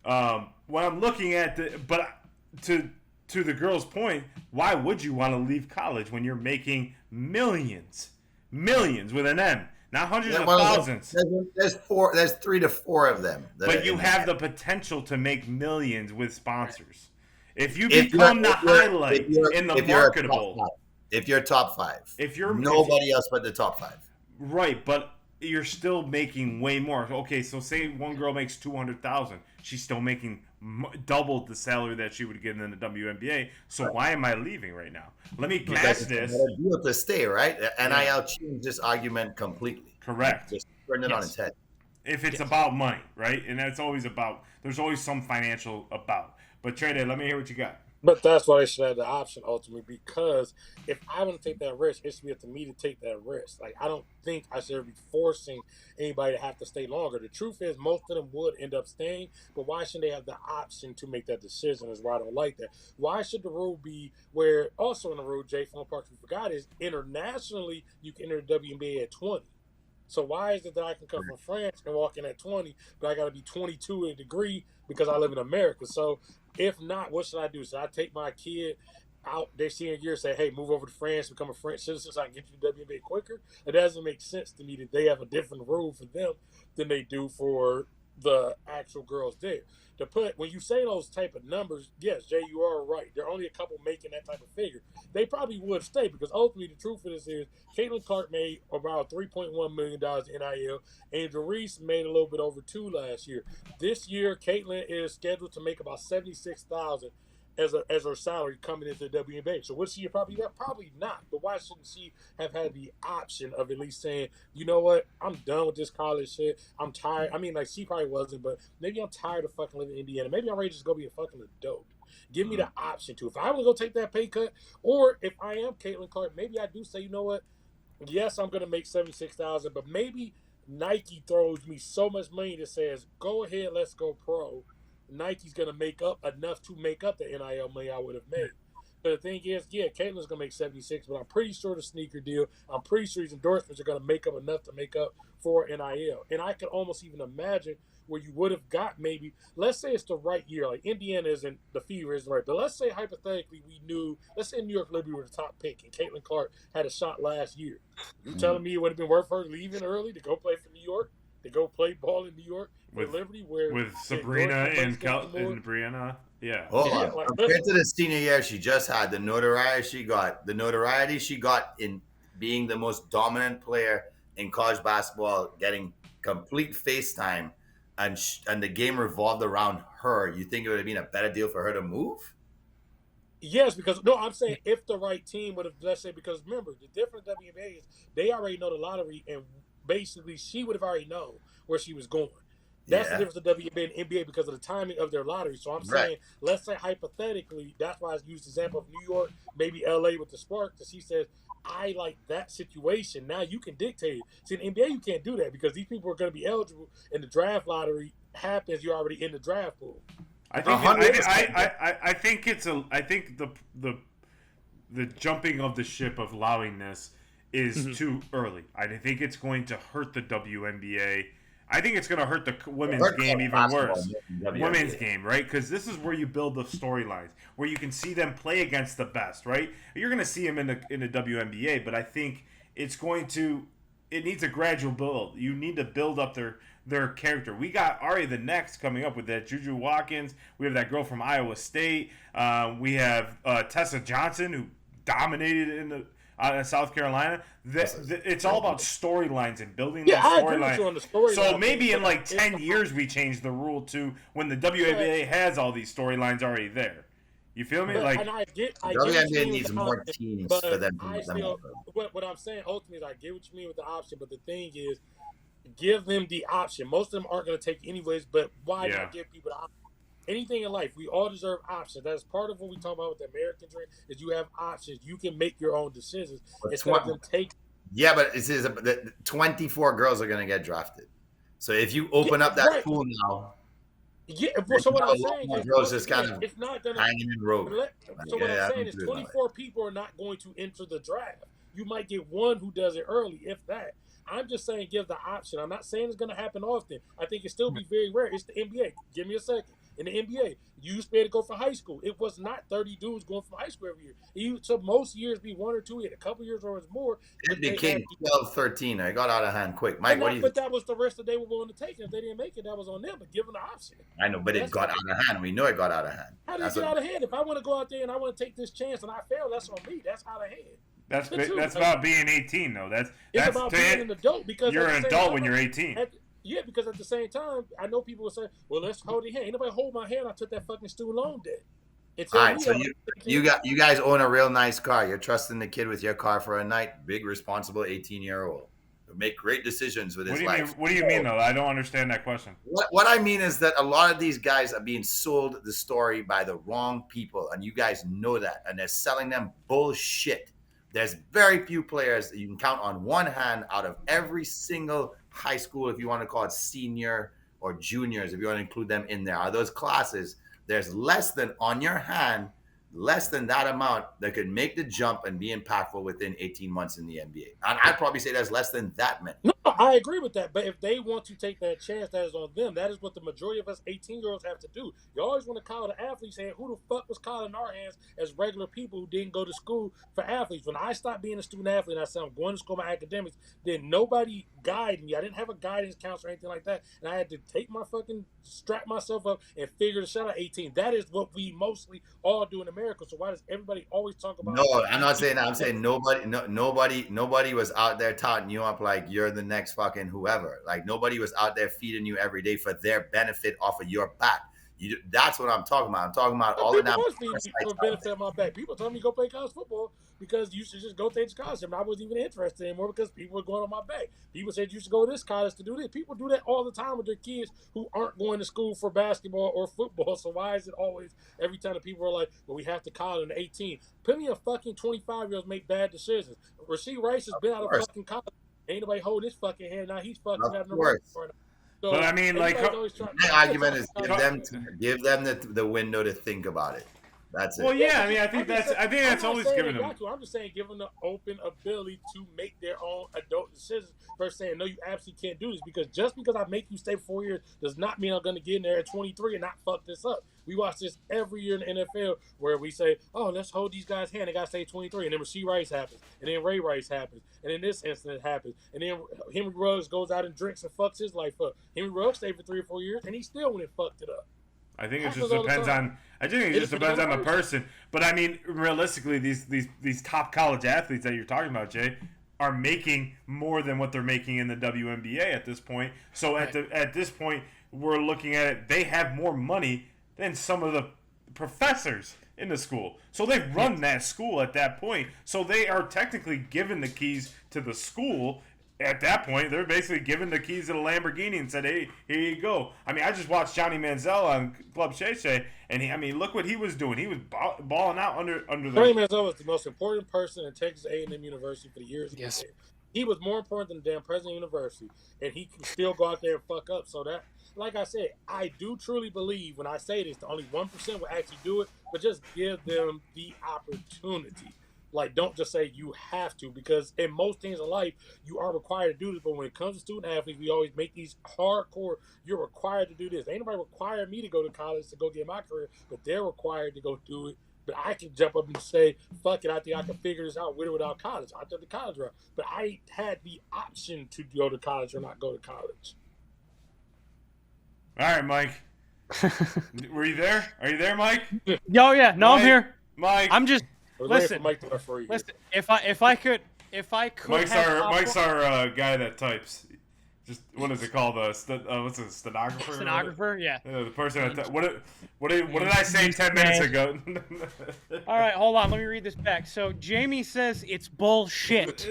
when I'm looking at to the girl's point, why would you want to leave college when you're making millions with an M? Not hundreds of thousands. There's 3 to 4 of them. But you have the potential to make millions with sponsors. If you become the highlight in the marketable. If you're top 5. Nobody else but the top 5. Right, but you're still making way more. Okay, so say one girl makes $200,000. She's still making double the salary that she would get in the WNBA. So why am I leaving right now? Let me catch this. It's a deal to stay, right? NIL changed this argument completely. Correct. Just turned it on its head. If it's about money, right? And that's always about, there's always some financial about. But Trey, let me hear what you got. But that's why they should have the option ultimately, because if I want to take that risk, it should be up to me to take that risk. Like, I don't think I should be forcing anybody to have to stay longer. The truth is, most of them would end up staying, but why shouldn't they have the option to make that decision? Is why I don't like that. Why should the rule be where, also in the rule, Jay, from Parks we forgot, is internationally you can enter the WNBA at 20. So why is it that I can come from France and walk in at 20, but I got to be 22 in a degree because I live in America? So if not, what should I do? Should I take my kid out their senior year and say, hey, move over to France, become a French citizen so I can get you to the WNBA quicker? It doesn't make sense to me that they have a different rule for them than they do for the actual girls there. When you say those type of numbers, yes, Jay, you are right. There are only a couple making that type of figure. They probably would stay because ultimately the truth of this is Caitlin Clark made about $3.1 million in NIL. Angel Reese made a little bit over $2 million last year. This year, Caitlin is scheduled to make about $76,000 as her salary coming into the WNBA. So would she probably that? Probably not. But why shouldn't she have had the option of at least saying, you know what, I'm done with this college shit. I'm tired. I mean, like, she probably wasn't, but maybe I'm tired of fucking living in Indiana. Maybe I'm ready to just go be a fucking adult. Give me the option to. If I want to go take that pay cut, or if I am Caitlin Clark, maybe I do say, you know what, yes, I'm going to make $76,000, but maybe Nike throws me so much money that says, go ahead, let's go pro. Nike's going to make up enough to make up the NIL money I would have made. But the thing is, yeah, Caitlin's going to make 76, but I'm pretty sure the sneaker deal, I'm pretty sure these endorsements are going to make up enough to make up for NIL. And I can almost even imagine where you would have got maybe, let's say it's the right year, like Indiana isn't, the Fever isn't right, but let's say hypothetically we knew, let's say New York Liberty were the top pick and Caitlin Clark had a shot last year. You telling me it would have been worth her leaving early to go play for New York? To go play ball in New York with Liberty, with Sabrina and Brianna, yeah. Compared to the senior year she just had, the notoriety she got in being the most dominant player in college basketball, getting complete face time, and the game revolved around her. You think it would have been a better deal for her to move? Yes, because no, I'm saying if the right team would have, let's say, because remember the difference with WNBA is they already know the lottery and. Basically, she would have already known where she was going. That's the difference of WNBA and NBA because of the timing of their lottery. So I'm saying, let's say hypothetically, that's why I used the example of New York, maybe LA with the Spark, because he says, I like that situation. Now you can dictate it. See, in the NBA, you can't do that because these people are going to be eligible, and the draft lottery happens. You're already in the draft pool. I think the jumping of the ship of allowing this is too early. I think it's going to hurt the WNBA. I think it's going to hurt the women's game even worse. Women's game, right? Because this is where you build the storylines, where you can see them play against the best, right? You're going to see them in the WNBA, but I think it needs a gradual build. You need to build up their character. We got Ari the next coming up with that Juju Watkins. We have that girl from Iowa State. We have Tessa Johnson, who dominated in South Carolina. It's all about storylines and building those storylines. So maybe in like 10 years we change the rule to when the WNBA has all these storylines already there. You feel me? Like, and I WNBA needs more teams for them. What I'm saying ultimately is I get what you mean with the option, but the thing is, give them the option. Most of them aren't going to take anyways, but why not give people the option? Anything in life, we all deserve options. That's part of what we talk about with the American dream, is you have options. You can make your own decisions instead of them take. Yeah, but it says 24 girls are going to get drafted. So if you open up that pool now, so what I'm saying is, girls just kind of it's not going to hanging in rogue. So what I'm saying is 24 people are not going to enter the draft. You might get one who does it early, if that. I'm just saying give the option. I'm not saying it's going to happen often. I think it still be very rare. It's the NBA. Give me a second. In the NBA, you used to be able to go for high school. It was not 30 dudes going from high school every year. It used to most years be one or two. It had a couple years or it was more. It became 12, 13. I got out of hand quick. Mike, what do you think? But that was the risk that they were willing to take. And if they didn't make it, that was on them. But give them the option. I know, but it got out of hand. We know it got out of hand. How did it get out of hand? If I want to go out there and I want to take this chance and I fail, that's on me. That's out of hand. That's about being 18, though. That's about being an adult because you're an adult when you're 18. Yeah, because at the same time, I know people will say, well, let's hold your hand. Ain't nobody hold my hand. I took that fucking student loan debt. All right, so you guys own a real nice car. You're trusting the kid with your car for a night. Big, responsible 18-year-old. Make great decisions with his life. What do you mean, though? I don't understand that question. What I mean is that a lot of these guys are being sold the story by the wrong people, and you guys know that, and they're selling them bullshit. There's very few players that you can count on one hand out of every single high school, if you want to call it senior or juniors, if you want to include them in there. Are those classes? There's less than that amount that could make the jump and be impactful within 18 months in the NBA. And I'd probably say there's less than that many. No, I agree with that. But if they want to take that chance, that is on them. That is what the majority of us 18-year-olds have to do. You always want to call the athletes saying, who the fuck was calling our hands as regular people who didn't go to school for athletes? When I stopped being a student athlete and I said I'm going to school my academics, then nobody guided me. I didn't have a guidance counselor or anything like that. And I had to take my fucking, strap myself up and figure the shit out at 18. That is what we mostly all do in America. So why does everybody always talk about? No, I'm not saying that. I'm saying nobody was out there touting you up like you're the next fucking whoever. Like nobody was out there feeding you every day for their benefit off of your back. That's what I'm talking about. I'm talking about all of that. For benefit of my back. People told me to go play college football because you should just go take the scholarship. And I wasn't even interested anymore because people were going on my back. People said you should go to this college to do this. People do that all the time with their kids who aren't going to school for basketball or football. So why is it always every time that people are like, well, we have to call it an 18? Plenty of fucking 25-year-olds make bad decisions. Rasheed Rice has been out of fucking college. Ain't nobody holding his fucking hand. Now he's fucking having a right now. So but I mean, like, my argument is give them the window to think about it. That's it. Well, yeah, I mean, I think that's always given them. I'm just saying, give them the open ability to make their own adult decisions. First, saying no, you absolutely can't do this just because I make you stay 4 years does not mean I'm going to get in there at 23 and not fuck this up. We watch this every year in the NFL where we say, oh, let's hold these guys' hand. They got to stay 23. And then Rasheed Rice happens. And then Ray Rice happens. And then this incident happens. And then Henry Ruggs goes out and drinks and fucks his life up. Henry Ruggs stayed for 3 or 4 years, and he still went and fucked it up. I think it just depends on. I think it just depends on the person. But I mean, realistically, these top college athletes that you're talking about, Jay, are making more than what they're making in the WNBA at this point. So at this point, we're looking at it. They have more money than some of the professors in the school. So they run that school at that point. So they are technically given the keys to the school at that point, they're basically giving the keys to the Lamborghini and said, "Hey, here you go." I mean, I just watched Johnny Manziel on Club Shay Shay, and look what he was doing. He was balling out under the. Johnny Manziel was the most important person in Texas A&M University for the years he was there. He was more important than the damn president of the university, and he can still go out there and fuck up. So that, like I said, I do truly believe when I say this, only 1% will actually do it, but just give them the opportunity. Like, don't just say you have to, because in most things in life, you are required to do this. But when it comes to student athletes, we always make these hardcore, you're required to do this. Ain't nobody required me to go to college to go get my career, but they're required to go do it. But I can jump up and say, fuck it, I think I can figure this out with or without college. I took the college route. But I had the option to go to college or not go to college. All right, Mike. Were you there? Are you there, Mike? Oh, yeah. No, Mike, I'm here. Mike. I'm just... Listen, Mike to referee. Listen, if I could Mike's our guy that types. Just what is it called? What's a stenographer? Stenographer, yeah. The person. What did I say 10 minutes ago? All right, hold on. Let me read this back. So Jamie says it's bullshit.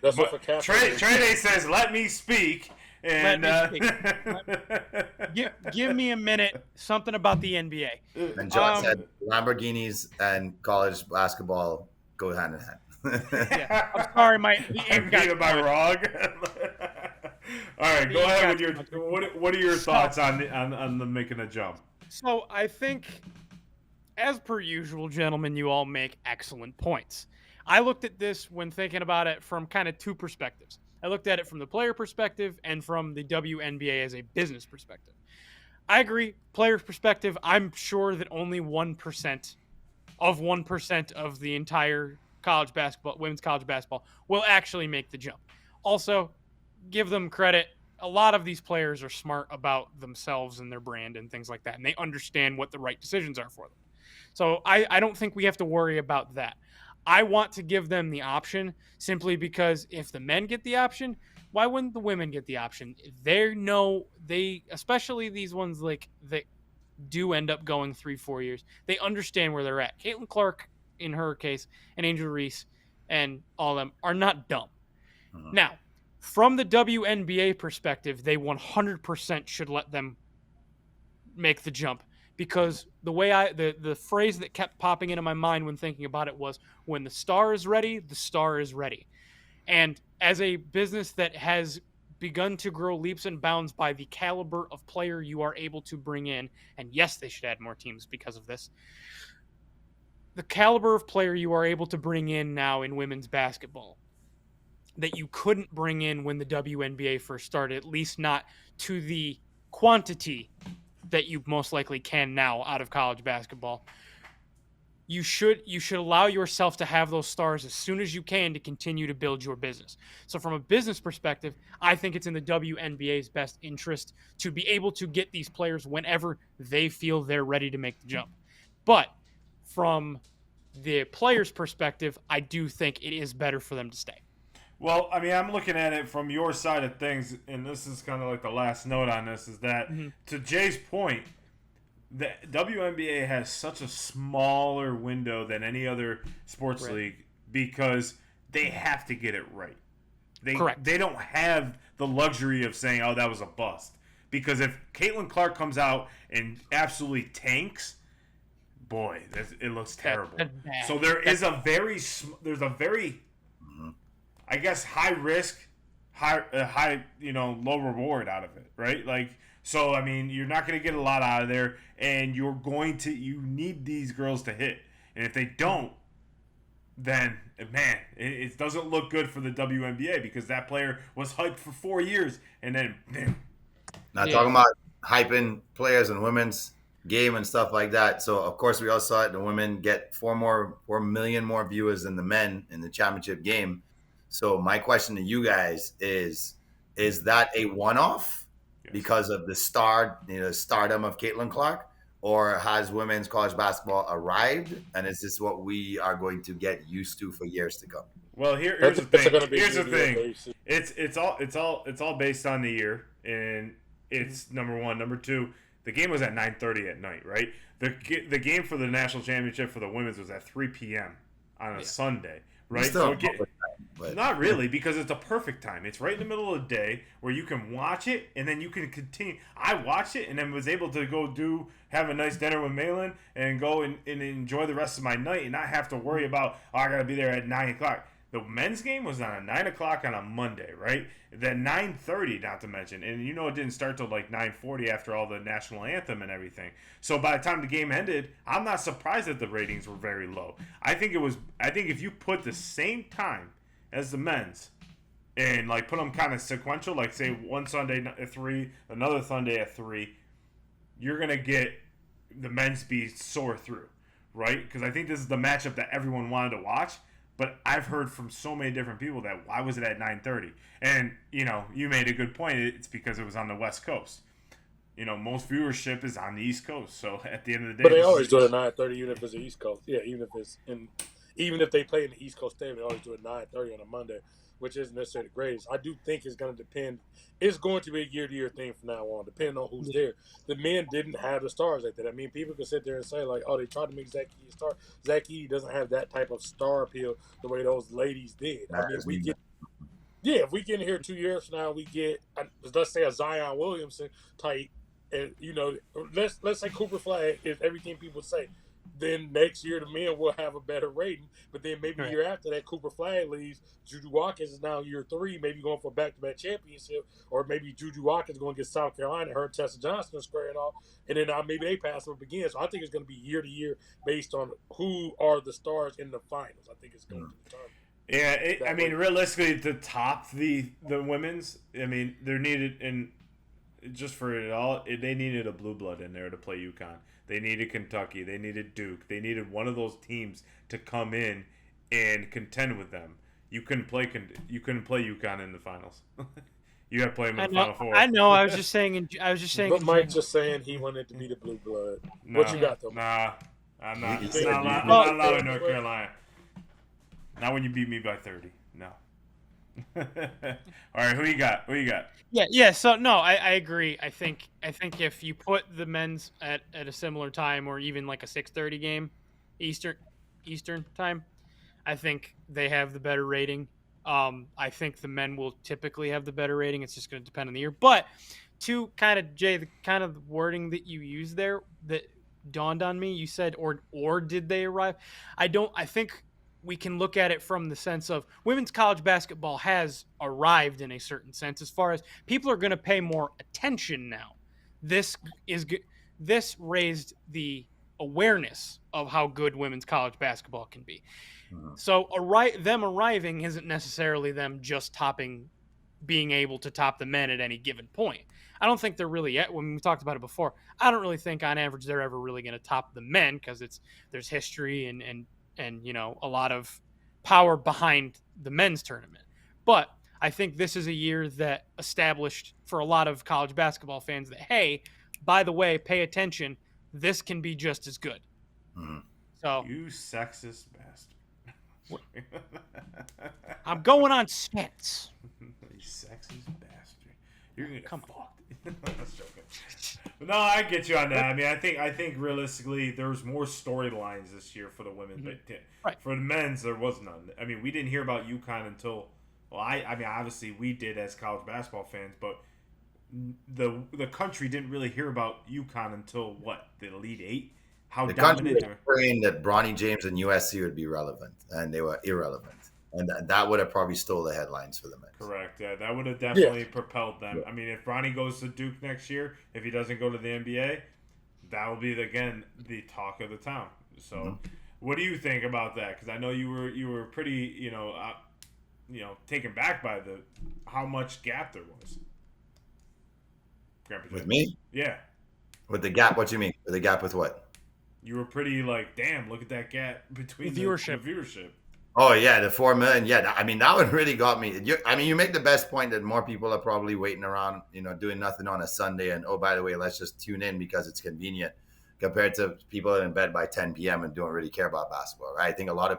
That's what for Trey says, "Let me speak." And give me a minute. Something about the NBA. And John said Lamborghinis and college basketball go hand in hand. Yeah. I'm sorry, Mike. I'm beat by wrong. All right, go ahead with your. What are your thoughts on the making a jump? So I think, as per usual, gentlemen, you all make excellent points. I looked at this when thinking about it from kind of two perspectives. I looked at it from the player perspective and from the WNBA as a business perspective. I agree, player's perspective, I'm sure that only 1% of the entire college basketball, women's college basketball, will actually make the jump. Also, give them credit. A lot of these players are smart about themselves and their brand and things like that, and they understand what the right decisions are for them. So I don't think we have to worry about that. I want to give them the option simply because if the men get the option, why wouldn't the women get the option? Especially these ones like that do end up going 3-4 years. They understand where they're at. Caitlin Clark, in her case, and Angel Reese and all of them are not dumb. Uh-huh. Now, from the WNBA perspective, they 100% should let them make the jump. Because the way the phrase that kept popping into my mind when thinking about it was, when the star is ready, the star is ready. And as a business that has begun to grow leaps and bounds by the caliber of player you are able to bring in, and yes, they should add more teams because of this, the caliber of player you are able to bring in now in women's basketball that you couldn't bring in when the WNBA first started, at least not to the quantity that you most likely can now out of college basketball. You should allow yourself to have those stars as soon as you can to continue to build your business. So from a business perspective, I think it's in the WNBA's best interest to be able to get these players whenever they feel they're ready to make the jump. But from the player's perspective, I do think it is better for them to stay. Well, I mean, I'm looking at it from your side of things, and this is kind of like the last note on this, is that, to Jay's point, the WNBA has such a smaller window than any other sports league because they have to get it right. Correct. They don't have the luxury of saying, oh, that was a bust. Because if Caitlin Clark comes out and absolutely tanks, boy, it looks terrible. So there's a very I guess high risk, high low reward out of it, right? Like, so I mean, you're not going to get a lot out of there, and you need these girls to hit, and if they don't, then man, it doesn't look good for the WNBA because that player was hyped for 4 years, and then talking about hyping players and women's game and stuff like that. So of course we all saw it. The women get 4 million more viewers than the men in the championship game. So my question to you guys is that a one-off because of the stardom of Caitlin Clark, or has women's college basketball arrived, and is this what we are going to get used to for years to come? Well, here's the thing. It's all based on the year, and it's number one. Number two, the game was at 9:30 at night, right? The game for the national championship for the women's was at 3 p.m. on a Sunday, right? But not really, because it's a perfect time. It's right in the middle of the day where you can watch it and then you can continue. I watched it and then was able to go have a nice dinner with Malin and go and enjoy the rest of my night and not have to worry about, I got to be there at 9 o'clock. The men's game was on at 9 o'clock on a Monday, right? Then 9:30, not to mention. And it didn't start till like 9:40 after all the national anthem and everything. So by the time the game ended, I'm not surprised that the ratings were very low. I think if you put the same time as the men's and like put them kind of sequential, like say one Sunday at 3, another Sunday at 3, you're going to get the men's be sore through, right? Because I think this is the matchup that everyone wanted to watch. But I've heard from so many different people that why was it at 9:30? And, you made a good point. It's because it was on the West Coast. Most viewership is on the East Coast. So at the end of the day, but they always do it at 9:30, even if it's the East Coast. Yeah, even if they play in the East Coast stadium, they always do it at 9:30 on a Monday, which isn't necessarily the greatest. I do think it's going to depend. It's going to be a year-to-year thing from now on, depending on who's there. The men didn't have the stars like that. I mean, people can sit there and say, like, oh, they tried to make Zach Edey a star. Zach Edey doesn't have that type of star appeal the way those ladies did. I mean, if we get in here 2 years from now, we get, let's say, a Zion Williamson type, and, let's say Cooper Flag is everything people say. Then next year the men will have a better rating. But then maybe a year after that, Cooper Flag leaves. Juju Watkins is now year 3, maybe going for a back-to-back championship. Or maybe Juju Watkins is going to get South Carolina. Her and Tessa Johnson are squaring off. And then maybe they pass up again. So I think it's going to be year to year based on who are the stars in the finals. I think it's going to determine. Yeah, realistically, to top the women's, they're needed, and just for it all, they needed a blue blood in there to play UConn. They needed Kentucky. They needed Duke. They needed one of those teams to come in and contend with them. You couldn't play UConn in the finals. You got to play them in the Final Four. I know. I was just saying. But Mike's just saying he wanted to be the blue blood. No, what you got though? Nah, I'm not. I'm not allowed in North Carolina. Not when you beat me by 30. No. All right, who you got? Yeah. So no, I agree. I think if you put the men's at a similar time, or even like a 6:30 game, Eastern time, I think they have the better rating. I think the men will typically have the better rating. It's just going to depend on the year. But to kind of Jay, the kind of wording that you used there that dawned on me, you said or did they arrive? I think we can look at it from the sense of women's college basketball has arrived in a certain sense, as far as people are going to pay more attention now. This raised the awareness of how good women's college basketball can be. So them arriving isn't necessarily them just being able to top the men at any given point. I don't think they're really when we talked about it before, I don't really think on average they're ever really going to top the men, because there's history and a lot of power behind the men's tournament. But I think this is a year that established for a lot of college basketball fans that, hey, by the way, pay attention, this can be just as good. So you sexist bastard. I'm going on stats. You sexist bastard. You're gonna come on. That's joking. But no, I get you on that. I think realistically there was more storylines this year for the women, but for the men's there was none. We didn't hear about UConn until obviously we did as college basketball fans, but the country didn't really hear about UConn until the Elite Eight. How the dominant country was praying that Bronny James and USC would be relevant, and they were irrelevant. And that would have probably stole the headlines for the men. Correct. Yeah, that would have definitely propelled them. Yeah. If Bronny goes to Duke next year, if he doesn't go to the NBA, that will be again the talk of the town. So, what do you think about that? Because I know you were pretty taken back by how much gap there was. With me? Yeah. With the gap? What do you mean? With the gap with what? You were pretty damn, look at that gap between the viewership. Oh, yeah, the 4 million. Yeah, that one really got me. You make the best point that more people are probably waiting around, doing nothing on a Sunday. And, oh, by the way, let's just tune in because it's convenient, compared to people that are in bed by 10 p.m. and don't really care about basketball, right? I think a lot of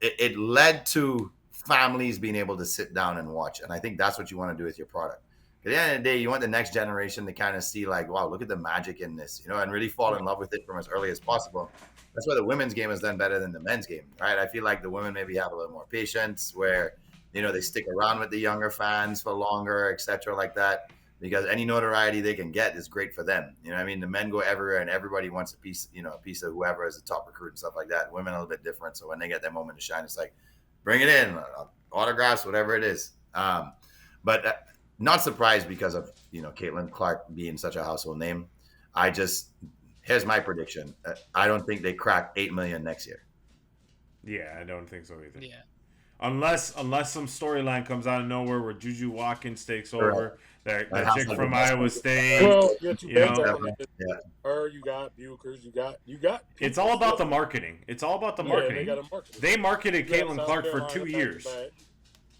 it led to families being able to sit down and watch. And I think that's what you want to do with your product. At the end of the day, you want the next generation to kind of see wow, look at the magic in this, and really fall in love with it from as early as possible. That's why the women's game is done better than the men's game, right? I feel like the women maybe have a little more patience, where they stick around with the younger fans for longer, etc., like that. Because any notoriety they can get is great for them. You know what I mean? The men go everywhere and everybody wants a piece of whoever is the top recruit and stuff like that. Women are a little bit different. So when they get their moment to shine, it's like, bring it in, autographs, whatever it is. But not surprised because of, Caitlin Clark being such a household name. Here's my prediction. I don't think they crack 8 million next year. Yeah, I don't think so either. Yeah. Unless some storyline comes out of nowhere where Juju Watkins takes over, that chick from Iowa State. Well, you got Bukers, you got. It's all about the marketing. It's all about the marketing. They gotta market it. They marketed Caitlin Clark for 2 years.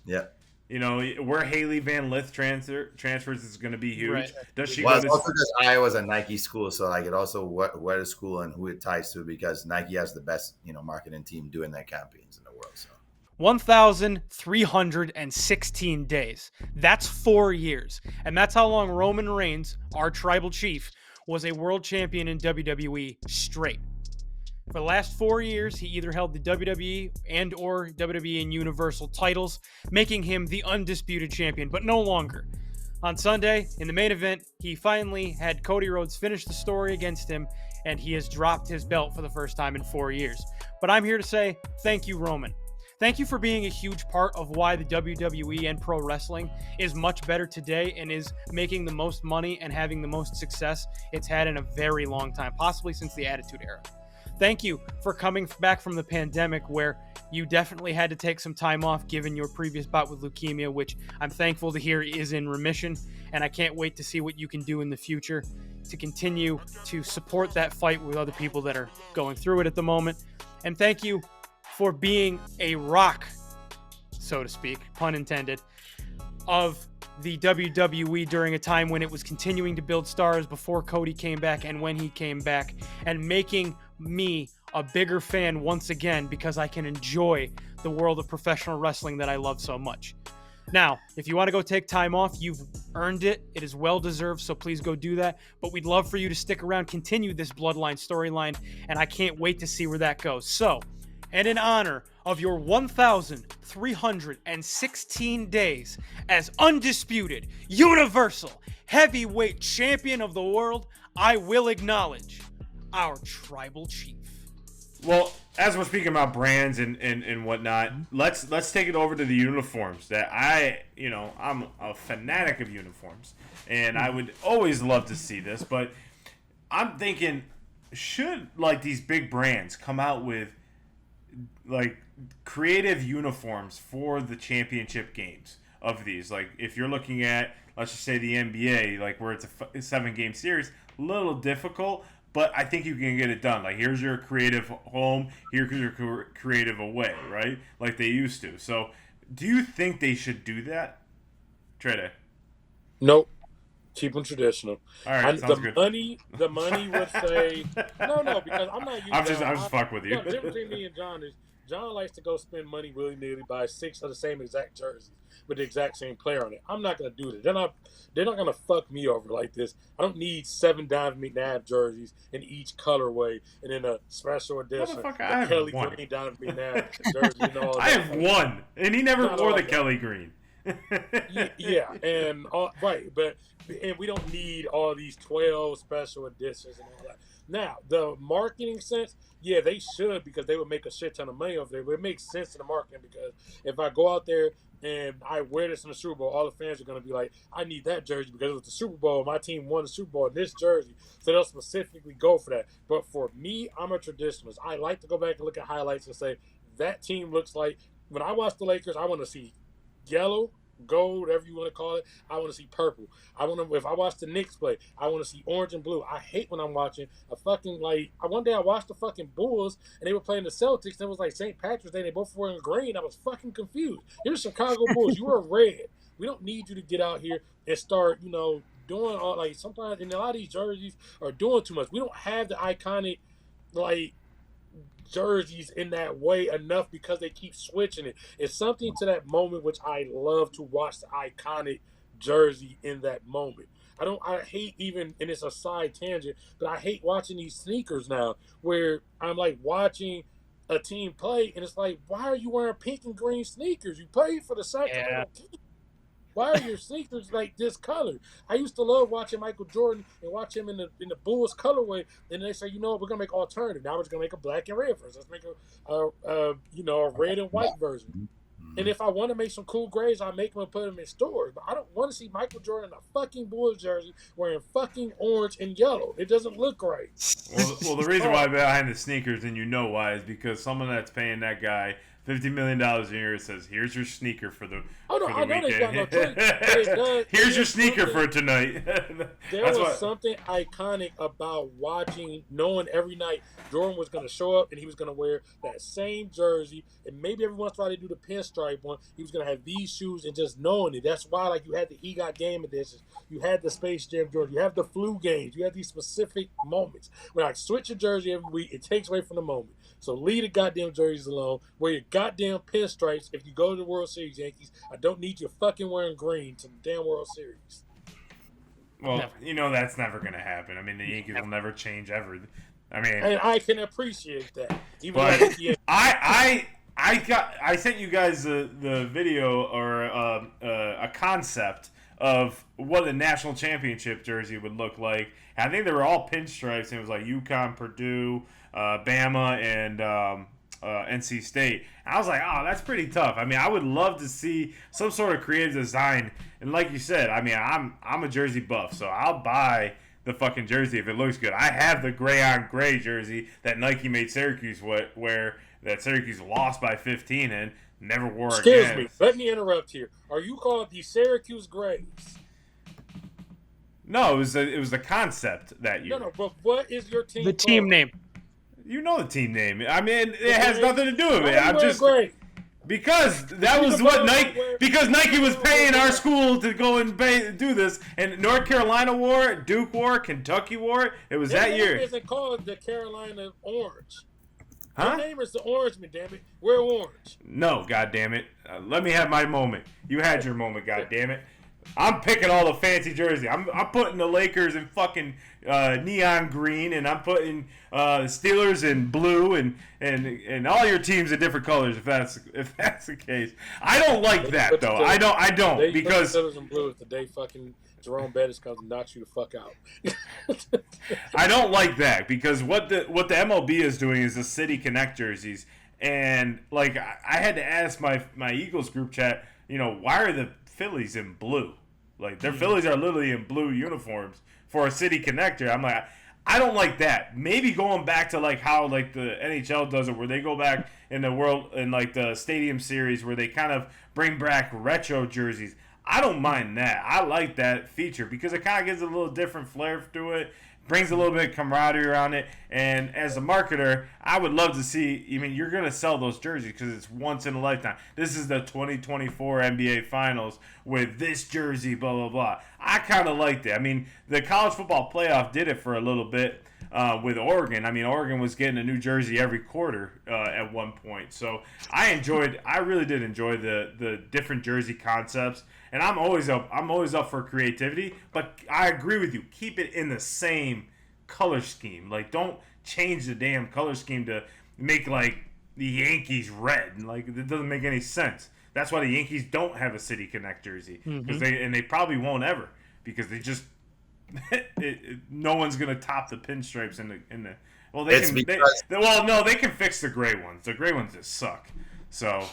Yeah. Where Haley Van Lith transfers is going to be huge. Right. Does she? Well, it's also because Iowa's a Nike school, so like it also what the school and who it ties to, because Nike has the best marketing team doing their campaigns in the world. So 1,316 days. That's 4 years, and that's how long Roman Reigns, our tribal chief, was a world champion in WWE straight. For the last 4 years, he either held the WWE and or WWE and Universal titles, making him the undisputed champion, but no longer. On Sunday, in the main event, he finally had Cody Rhodes finish the story against him, and he has dropped his belt for the first time in 4 years. But I'm here to say, thank you, Roman. Thank you for being a huge part of why the WWE and pro wrestling is much better today and is making the most money and having the most success it's had in a very long time, possibly since the Attitude Era. Thank you for coming back from the pandemic, where you definitely had to take some time off given your previous bout with leukemia, which I'm thankful to hear is in remission, and I can't wait to see what you can do in the future to continue to support that fight with other people that are going through it at the moment. And thank you for being a rock, so to speak, pun intended, of the WWE during a time when it was continuing to build stars before Cody came back and when he came back, and making me a bigger fan once again because I can enjoy the world of professional wrestling that I love so much. Now, if you want to go take time off, you've earned it. It is well deserved, so please go do that. But we'd love for you to stick around, continue this Bloodline storyline, and I can't wait to see where that goes. So, and in honor of your 1,316 days as undisputed, universal, heavyweight champion of the world, I will acknowledge our tribal chief. Well, as we're speaking about brands and whatnot, let's take it over to the uniforms. That I'm a fanatic of uniforms, and I would always love to see this. But I'm thinking, should like these big brands come out with like creative uniforms for the championship games of these? Like if you're looking at, let's just say the NBA, like where it's a 7-game series, a little difficult, but I think you can get it done. Like here's your creative home, here's your creative away, right? Like they used to. So do you think they should do that? Trede? Nope. Keep them traditional. All right, sounds good. The money would say no, because I'm not using. I'm just fucking with you. The difference between me and John is John likes to go spend money willy-nilly, buy 6 of the same exact jerseys with the exact same player on it. I'm not gonna do that. They're not gonna fuck me over like this. I don't need 7 Donovan McNabb jerseys in each colorway and in a special edition. Kelly Green Donovan McNabb jersey and all that. I have one, and he never wore the Kelly Green. Yeah, and we don't need all these 12 special editions and all that. Now, the marketing sense, yeah, they should, because they would make a shit ton of money off there. But it makes sense in the marketing, because if I go out there and I wear this in the Super Bowl, all the fans are going to be like, I need that jersey because it was the Super Bowl. My team won the Super Bowl in this jersey. So they'll specifically go for that. But for me, I'm a traditionalist. I like to go back and look at highlights and say, that team looks like, when I watch the Lakers, I want to see yellow, gold, whatever you want to call it. I want to see purple. If I watch the Knicks play, I want to see orange and blue. I hate when I'm watching a fucking, one day I watched the fucking Bulls and they were playing the Celtics, and it was like St. Patrick's Day and they both were in green. I was fucking confused. You're the Chicago Bulls. You are red. We don't need you to get out here and start, doing all, sometimes, and a lot of these jerseys are doing too much. We don't have the iconic, jerseys in that way enough, because they keep switching it. It's something to that moment which I love to watch, the iconic jersey in that moment. I hate even, and it's a side tangent, but I hate watching these sneakers now where I'm watching a team play, and it's like, why are you wearing pink and green sneakers? You played for the Sacramento Kings. Why are your sneakers like this color? I used to love watching Michael Jordan and watch him in the Bulls colorway. And they say, you know what, we're gonna make alternative. Now we're just gonna make a black and red version. Let's make a red and white version. And if I want to make some cool grades, I make them and put them in stores. But I don't want to see Michael Jordan in a fucking Bulls jersey wearing fucking orange and yellow. It doesn't look right. Well, the reason why behind the sneakers, and you know why, is because someone that's paying that guy $50 million a year says, "Here's your sneaker for the weekend. Here's your sneaker for tonight." There was something iconic about watching, knowing every night Jordan was going to show up and he was going to wear that same jersey, and maybe every once in a while they do the pinstripe one. He was going to have these shoes, and just knowing it. That's why, like, you had the He Got Game editions, you had the Space Jam Jordan, you have the flu games, you have these specific moments. When I switch a jersey every week, it takes away from the moment. So leave the goddamn jerseys alone. Wear your goddamn pinstripes. If you go to the World Series, Yankees, I don't need you fucking wearing green to the damn World Series. Well, you know that's never going to happen. I mean, the Yankees will never change ever. I mean, and I can appreciate that. Even but I sent you guys the video or a concept of what a national championship jersey would look like. And I think they were all pinstripes, and it was like UConn, Purdue, Bama, and NC State. And I was like, oh, that's pretty tough. I mean, I would love to see some sort of creative design. And like you said, I mean, I'm a jersey buff, so I'll buy the fucking jersey if it looks good. I have the gray on gray jersey that Nike made Syracuse wear that Syracuse lost by 15 and never wore again. Excuse me, let me interrupt here. Are you calling the Syracuse Grays? No, it was the concept that year. No, but what is your team? The team name. You know the team name. I mean, it has nothing to do with it. I'm just gray? Because that was what Nike. Because Nike was paying our school to go and do this, and North Carolina wore it, Duke wore it, Kentucky wore it. It was that year. Isn't called the Carolina Orange. Huh? Your name is the Orangeman, damn it. We're orange. No, goddamn it. Let me have my moment. You had your moment, goddamn it. I'm picking all the fancy jersey. I'm putting the Lakers in fucking neon green, and I'm putting the Steelers in blue, and all your teams in different colors. If that's the case, I don't like that though. I don't because Steelers in blue is the day fucking Jerome Bettis comes and knocks you the fuck out. I don't like that because what the MLB is doing is the City Connect jerseys, and like I had to ask my Eagles group chat, you know, why are the Phillies in blue? Like their Phillies are literally in blue uniforms for a City Connector. I'm like, I don't like that. Maybe going back to like how like the NHL does it, where they go back in the world in like the Stadium Series where they kind of bring back retro jerseys. I don't mind that. I like that feature because it kind of gives a little different flair to it, brings a little bit of camaraderie around it. And as a marketer, I would love to see, I mean, you're going to sell those jerseys because it's once in a lifetime. This is the 2024 NBA Finals with this jersey, blah, blah, blah. I kind of liked it. I mean, the college football playoff did it for a little bit with Oregon. I mean, Oregon was getting a new jersey every quarter at one point. So I really did enjoy the different jersey concepts. And I'm always up for creativity, but I agree with you. Keep it in the same color scheme. Like, don't change the damn color scheme to make like the Yankees red. Like, it doesn't make any sense. That's why the Yankees don't have a City Connect jersey because they probably won't ever because they just no one's gonna top the pinstripes in the. Well, they can fix the gray ones. The gray ones just suck. So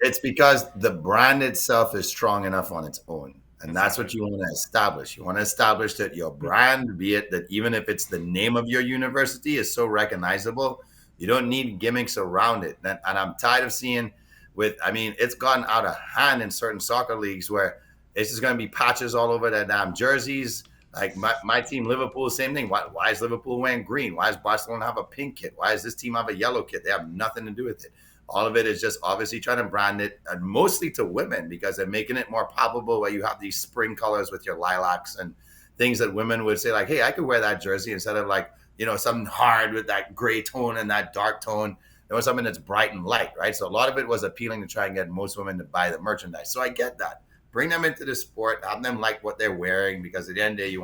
it's because the brand itself is strong enough on its own. And that's what you want to establish. You want to establish that your brand, be it that even if it's the name of your university, is so recognizable, you don't need gimmicks around it. And I'm tired of seeing it's gotten out of hand in certain soccer leagues where it's just going to be patches all over their damn jerseys. Like my team, Liverpool, same thing. Why is Liverpool wearing green? Why does Barcelona have a pink kit? Why does this team have a yellow kit? They have nothing to do with it. All of it is just obviously trying to brand it, and mostly to women because they're making it more palpable where you have these spring colors with your lilacs and things that women would say like, hey, I could wear that jersey instead of like, you know, something hard with that gray tone and that dark tone. There was something that's bright and light, right? So a lot of it was appealing to try and get most women to buy the merchandise. So I get that. Bring them into the sport, have them like what they're wearing because at the end of the day, you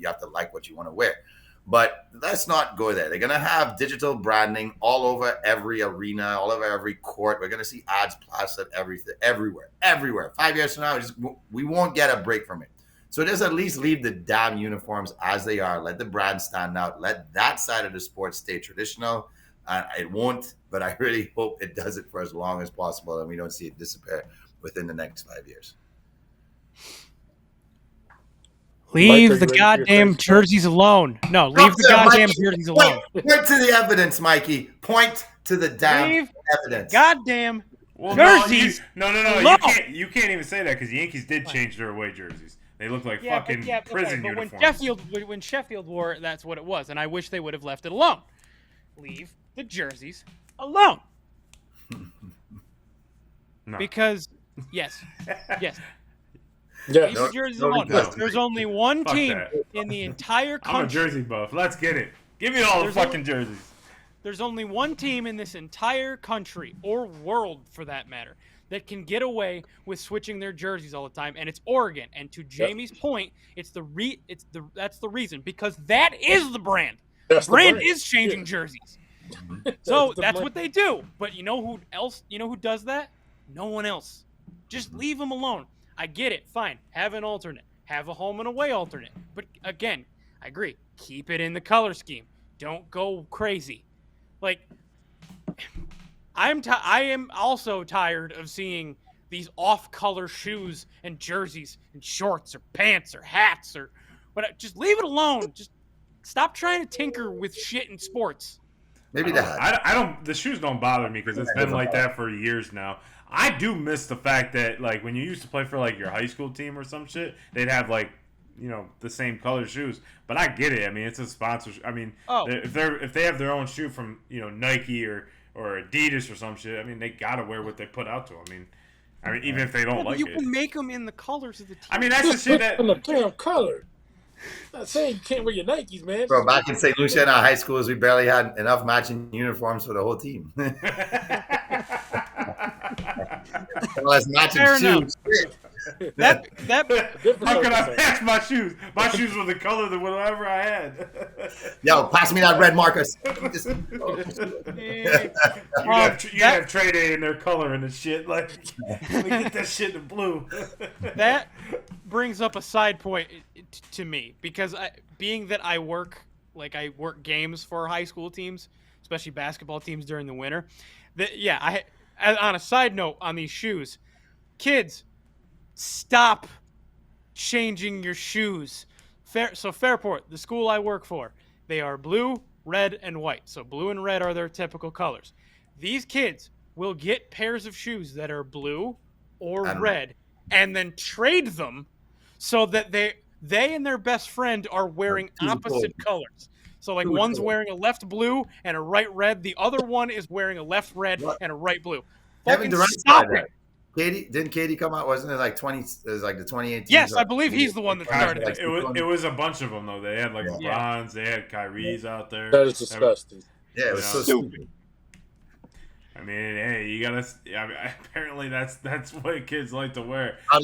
have to like what you want to wear. But let's not go there. They're going to have digital branding all over every arena, all over every court. We're going to see ads plastered everywhere. 5 years from now, we won't get a break from it. So just at least leave the damn uniforms as they are. Let the brand stand out. Let that side of the sport stay traditional. It won't, but I really hope it does it for as long as possible and we don't see it disappear within the next 5 years. Leave the goddamn jerseys alone. No, leave the goddamn jerseys alone. Point to the evidence, Mikey. Point to the damn evidence. Goddamn jerseys. No. You can't even say that because the Yankees did change their away jerseys. They look like fucking prison uniforms. When Sheffield wore it, that's what it was, and I wish they would have left it alone. Leave the jerseys alone. No. Because yes. Yeah, Leave the jerseys alone. There's only one team in the entire country. I'm a jersey buff. Let's get it. Give me all the fucking jerseys. There's only one team in this entire country, or world for that matter, that can get away with switching their jerseys all the time, and it's Oregon. And to Jamie's point, that's the reason, because that is the brand. The brand is changing jerseys. So that's what they do. But you know who does that? No one else. Just leave them alone. I get it. Fine. Have an alternate. Have a home and away alternate. But again, I agree. Keep it in the color scheme. Don't go crazy. Like, I am also tired of seeing these off-color shoes and jerseys and shorts or pants or hats or whatever. Just leave it alone. Just stop trying to tinker with shit in sports. Maybe that. I don't. The shoes don't bother me because it's been like that for years now. I do miss the fact that, like, when you used to play for, like, your high school team or some shit, they'd have, like, you know, the same color shoes. But I get it. I mean, it's a sponsorship. I mean, if they have their own shoe from, you know, Nike or Adidas or some shit, I mean, they gotta wear what they put out to them. I mean, even if they don't like it. You can make them in the colors of the team. I mean, that's the shit that... in the damn color. I'm not saying you can't wear your Nikes, man. Bro, back in St. Lucia in our high schools, we barely had enough matching uniforms for the whole team. Unless matching shoes. That How could I match my shoes? My shoes were the color of whatever I had. Yo, pass me that red Marcus. You have Trade A in their color and the shit. Like, let me get that shit in blue. That brings up a side point to me because being that I work games for high school teams, especially basketball teams during the winter. On a side note on these shoes, kids, stop changing your shoes. Fairport, the school I work for, they are blue, red, and white. So blue and red are their typical colors. These kids will get pairs of shoes that are blue or red and then trade them so that they and their best friend are wearing opposite colors. So, like, one's wearing a left blue and a right red. The other one is wearing a left red and a right blue. Fucking stop it. Didn't Katie come out? Wasn't it like 20? It was like the 2018. Yes, I believe he's the one that started it. It was a bunch of them though. They had like LeBrons, they had Kyrie's out there. That is disgusting. Yeah, it was so stupid. I mean, hey, you gotta. I mean, apparently, that's what kids like to wear. I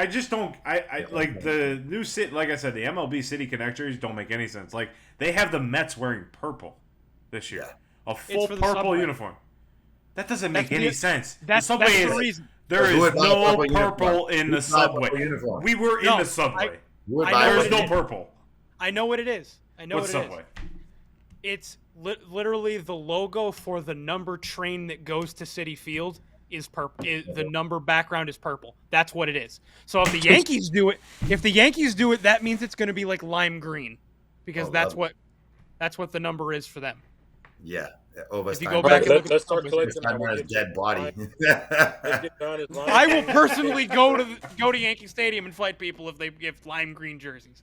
just don't. I like the new city. Like I said, the MLB City Connectors don't make any sense. Like they have the Mets wearing purple this year, a full purple uniform. That doesn't make any sense. That's the reason. There is no purple in the subway. We were in the subway. There's no purple. I know what it is. What subway? It's literally the logo for the number train that goes to Citi Field is purple. The number background is purple. That's what it is. So if the Yankees do it, that means it's going to be like lime green, because that's what the number is for them. Yeah. If you go back and look let's start collecting a dead body. I will personally go to Yankee Stadium and fight people if they give lime green jerseys.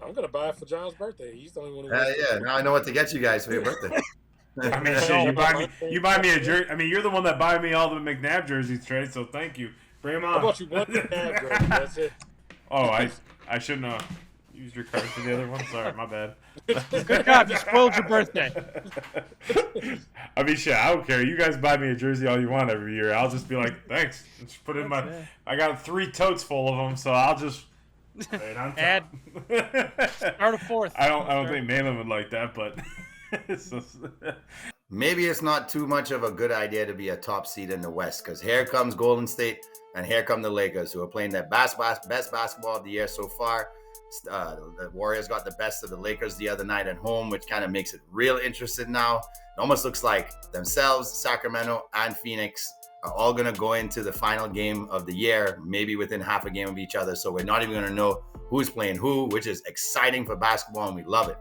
I'm gonna buy it for John's birthday. He's the only one who yeah, now I know what to get you guys for your birthday. I mean, shit, you buy me a jersey. I mean, you're the one that buy me all the McNabb jerseys, Trey. So thank you. Bring them on. How about you one McNabb jersey? That's it. Oh, I shouldn't have used your card for the other one. Sorry, my bad. Good job. You spoiled your birthday. I mean, shit, I don't care. You guys buy me a jersey all you want every year. I'll just be like, thanks. Just put it in my. I got 3 totes full of them, so I'll just Right on top. Add start a fourth. I don't think Malin would like that, but maybe it's not too much of a good idea to be a top seed in the West, because here comes Golden State and here come the Lakers, who are playing their best basketball of the year so far. The Warriors got the best of the Lakers the other night at home, which kind of makes it real interesting now. It almost looks like themselves, Sacramento, and Phoenix are all going to go into the final game of the year, maybe within half a game of each other. So we're not even going to know who's playing who, which is exciting for basketball, and we love it.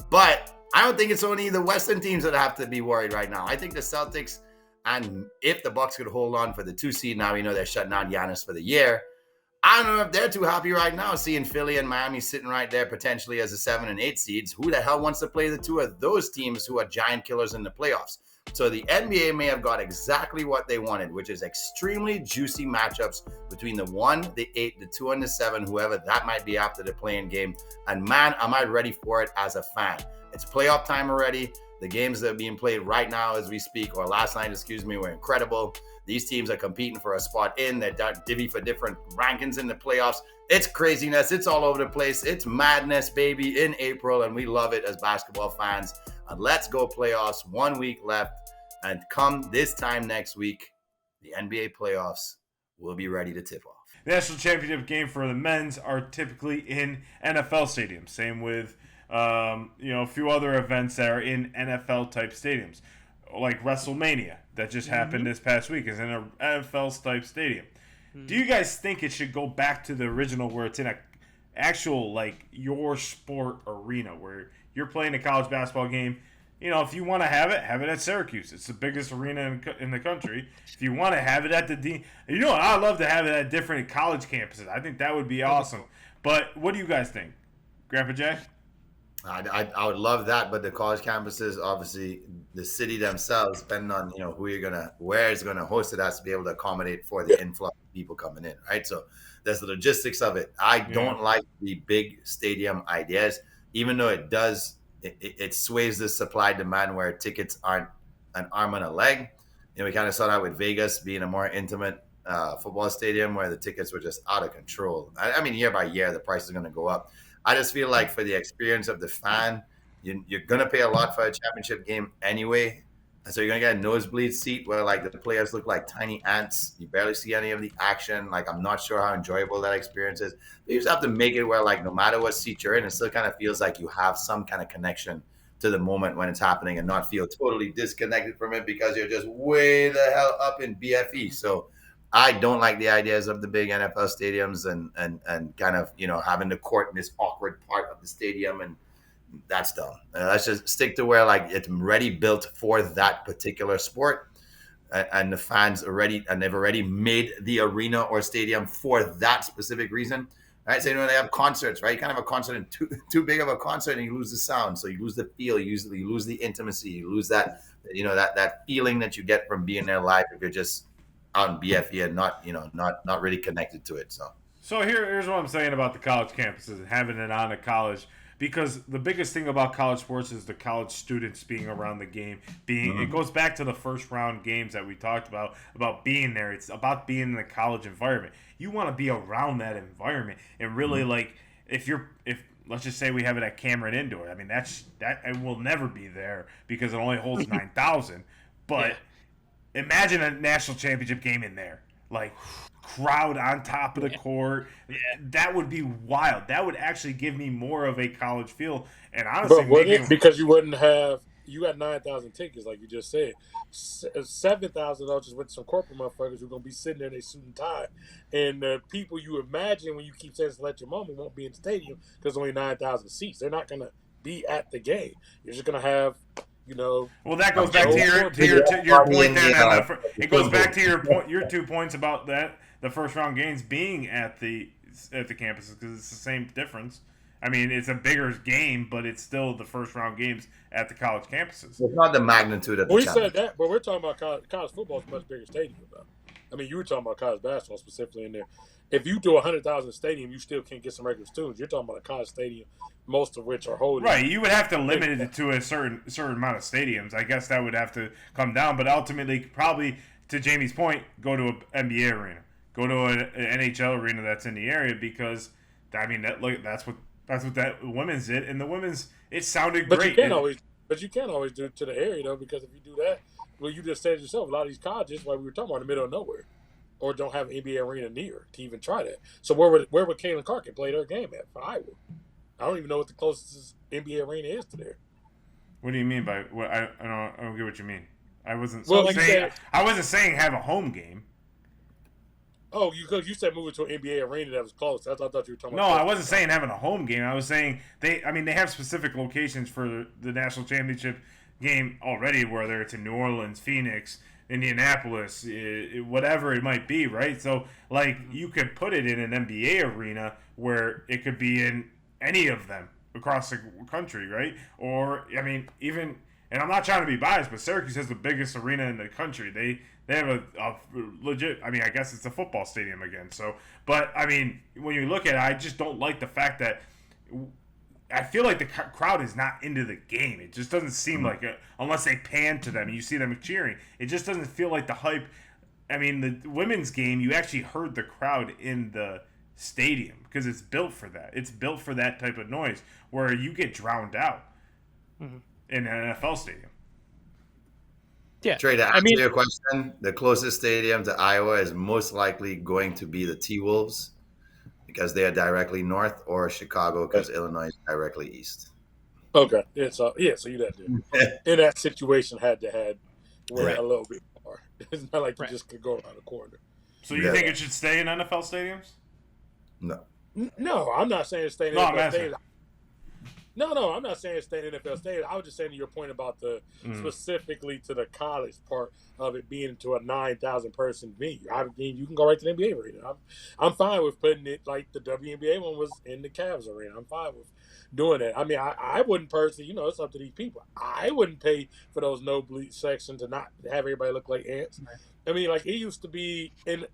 But I don't think it's only the Western teams that have to be worried right now. I think the Celtics, and if the Bucks could hold on for the 2 seed, now we know they're shutting down Giannis for the year. I don't know if they're too happy right now seeing Philly and Miami sitting right there potentially as the 7 and 8 seeds. Who the hell wants to play the two of those teams who are giant killers in the playoffs? So the NBA may have got exactly what they wanted, which is extremely juicy matchups between the 1, the 8, the 2, and the 7, whoever that might be after the play-in game. And man, am I ready for it as a fan. It's playoff time already. The games that are being played right now as we speak, or last night, were incredible. These teams are competing for a spot in. They're divvy for different rankings in the playoffs. It's craziness. It's all over the place. It's madness, baby, in April, and we love it as basketball fans. And let's go playoffs. 1 week left. And come this time next week, the NBA playoffs will be ready to tip off. The national championship game for the men's are typically in NFL stadiums. Same with a few other events that are in NFL-type stadiums. Like WrestleMania that just happened this past week is in an NFL-type stadium. Do you guys think it should go back to the original where it's in a actual, like, your sport arena where you're playing a college basketball game? If you want to have it at Syracuse. It's the biggest arena in the country. If you want to have it at I'd love to have it at different college campuses. I think that would be awesome. But what do you guys think? Grandpa Jack? I would love that, but the college campuses, obviously, the city themselves, depending on where it's gonna host it, has to be able to accommodate for the influx of people coming in, right? So there's the logistics of it. I don't like the big stadium ideas, even though it sways the supply demand where tickets aren't an arm and a leg. We kind of saw that with Vegas being a more intimate football stadium where the tickets were just out of control. I mean, year by year, the price is going to go up. I just feel like for the experience of the fan, you're going to pay a lot for a championship game anyway. And so you're going to get a nosebleed seat where like the players look like tiny ants. You barely see any of the action. Like, I'm not sure how enjoyable that experience is. But you just have to make it where like no matter what seat you're in, it still kind of feels like you have some kind of connection to the moment when it's happening and not feel totally disconnected from it because you're just way the hell up in BFE. So I don't like the ideas of the big NFL stadiums and kind of, having the court in this awkward part of the stadium, and that's dumb. Let's just stick to where like it's already built for that particular sport, and the fans they've already made the arena or stadium for that specific reason. Right? So they have concerts, right? You kind of have a concert and too big of a concert and you lose the sound, so you lose the feel, you lose the intimacy, you lose that that feeling that you get from being there live if you're just out in BFE and not really connected to it. So here's what I'm saying about the college campuses and having it on a college, because the biggest thing about college sports is the college students being around the game. It goes back to the first round games that we talked about being there. It's about being in the college environment. You want to be around that environment and really like if let's just say we have it at Cameron Indoor. I mean that it will never be there because it only holds 9,000. But imagine a national championship game in there, like crowd on top of the court. That would be wild. That would actually give me more of a college feel. And honestly, because you got 9,000 tickets, like you just said. 7,000 just with some corporate motherfuckers who are gonna be sitting there in their suit and tie, and the people you imagine when you keep saying select your moment won't be in the stadium because only 9,000 seats. They're not gonna be at the game. You're just gonna have. Well, that goes back to your point there. It goes back to your 2 points about that the first round games being at the campuses, because it's the same difference. I mean, it's a bigger game, but it's still the first round games at the college campuses. It's not the magnitude of the We said that, but we're talking about college football is a much bigger stadium, though. I mean, you were talking about college basketball specifically in there. If you do 100,000 stadium, you still can't get some regular students. You're talking about a college stadium, most of which are holding. Right, you would have to limit it to a certain amount of stadiums. I guess that would have to come down, but ultimately, probably to Jamie's point, go to an NBA arena, go to an NHL arena that's in the area, because I mean, that's what that women's did, and the women's it sounded But great. you can't always do it to the area though, because if you do that, well, you just said it yourself. A lot of these colleges, like we were talking about, in the middle of nowhere, or don't have an NBA arena near to even try that. So where would Caitlin Clark play their game at for Iowa? I don't even know what the closest NBA arena is to there. What do you mean by what? I don't get what you mean. I wasn't saying have a home game. Oh, you said move it to an NBA arena that was close. I thought you were talking about. No, I wasn't saying having a home game. I was saying they have specific locations for the national championship game already, whether it's in New Orleans, Phoenix, Indianapolis, whatever it might be, right? So, like, you could put it in an NBA arena where it could be in any of them across the country, right? Or, I mean, even, and I'm not trying to be biased, but Syracuse has the biggest arena in the country. They have a legit, I mean, I guess it's a football stadium again. So, but, I mean, when you look at it, I just don't like the fact that I feel like the crowd is not into the game. It just doesn't seem like it, unless they pan to them and you see them cheering. It just doesn't feel like the hype. I mean, the women's game, you actually heard the crowd in the stadium because it's built for that. It's built for that type of noise where you get drowned out in an NFL stadium. Yeah, Trey, to answer your question, the closest stadium to Iowa is most likely going to be the T-Wolves because they are directly north, or Chicago because Illinois is directly east. Okay, so you had to in that situation had a little bit more. It's not like you just could go around the corner. So you think it should stay in NFL stadiums? No, I'm not saying stay in NFL stadiums. No, I'm not saying stay in NFL stadiums. I was just saying to your point about the specifically to the college part of it being to a 9,000 person venue. I mean, you can go right to the NBA arena. I'm fine with putting it like the WNBA one was in the Cavs arena. I'm fine with doing that. I mean, I wouldn't personally, it's up to these people. I wouldn't pay for those nosebleed sections to not have everybody look like ants. Right. I mean, like it used to be in.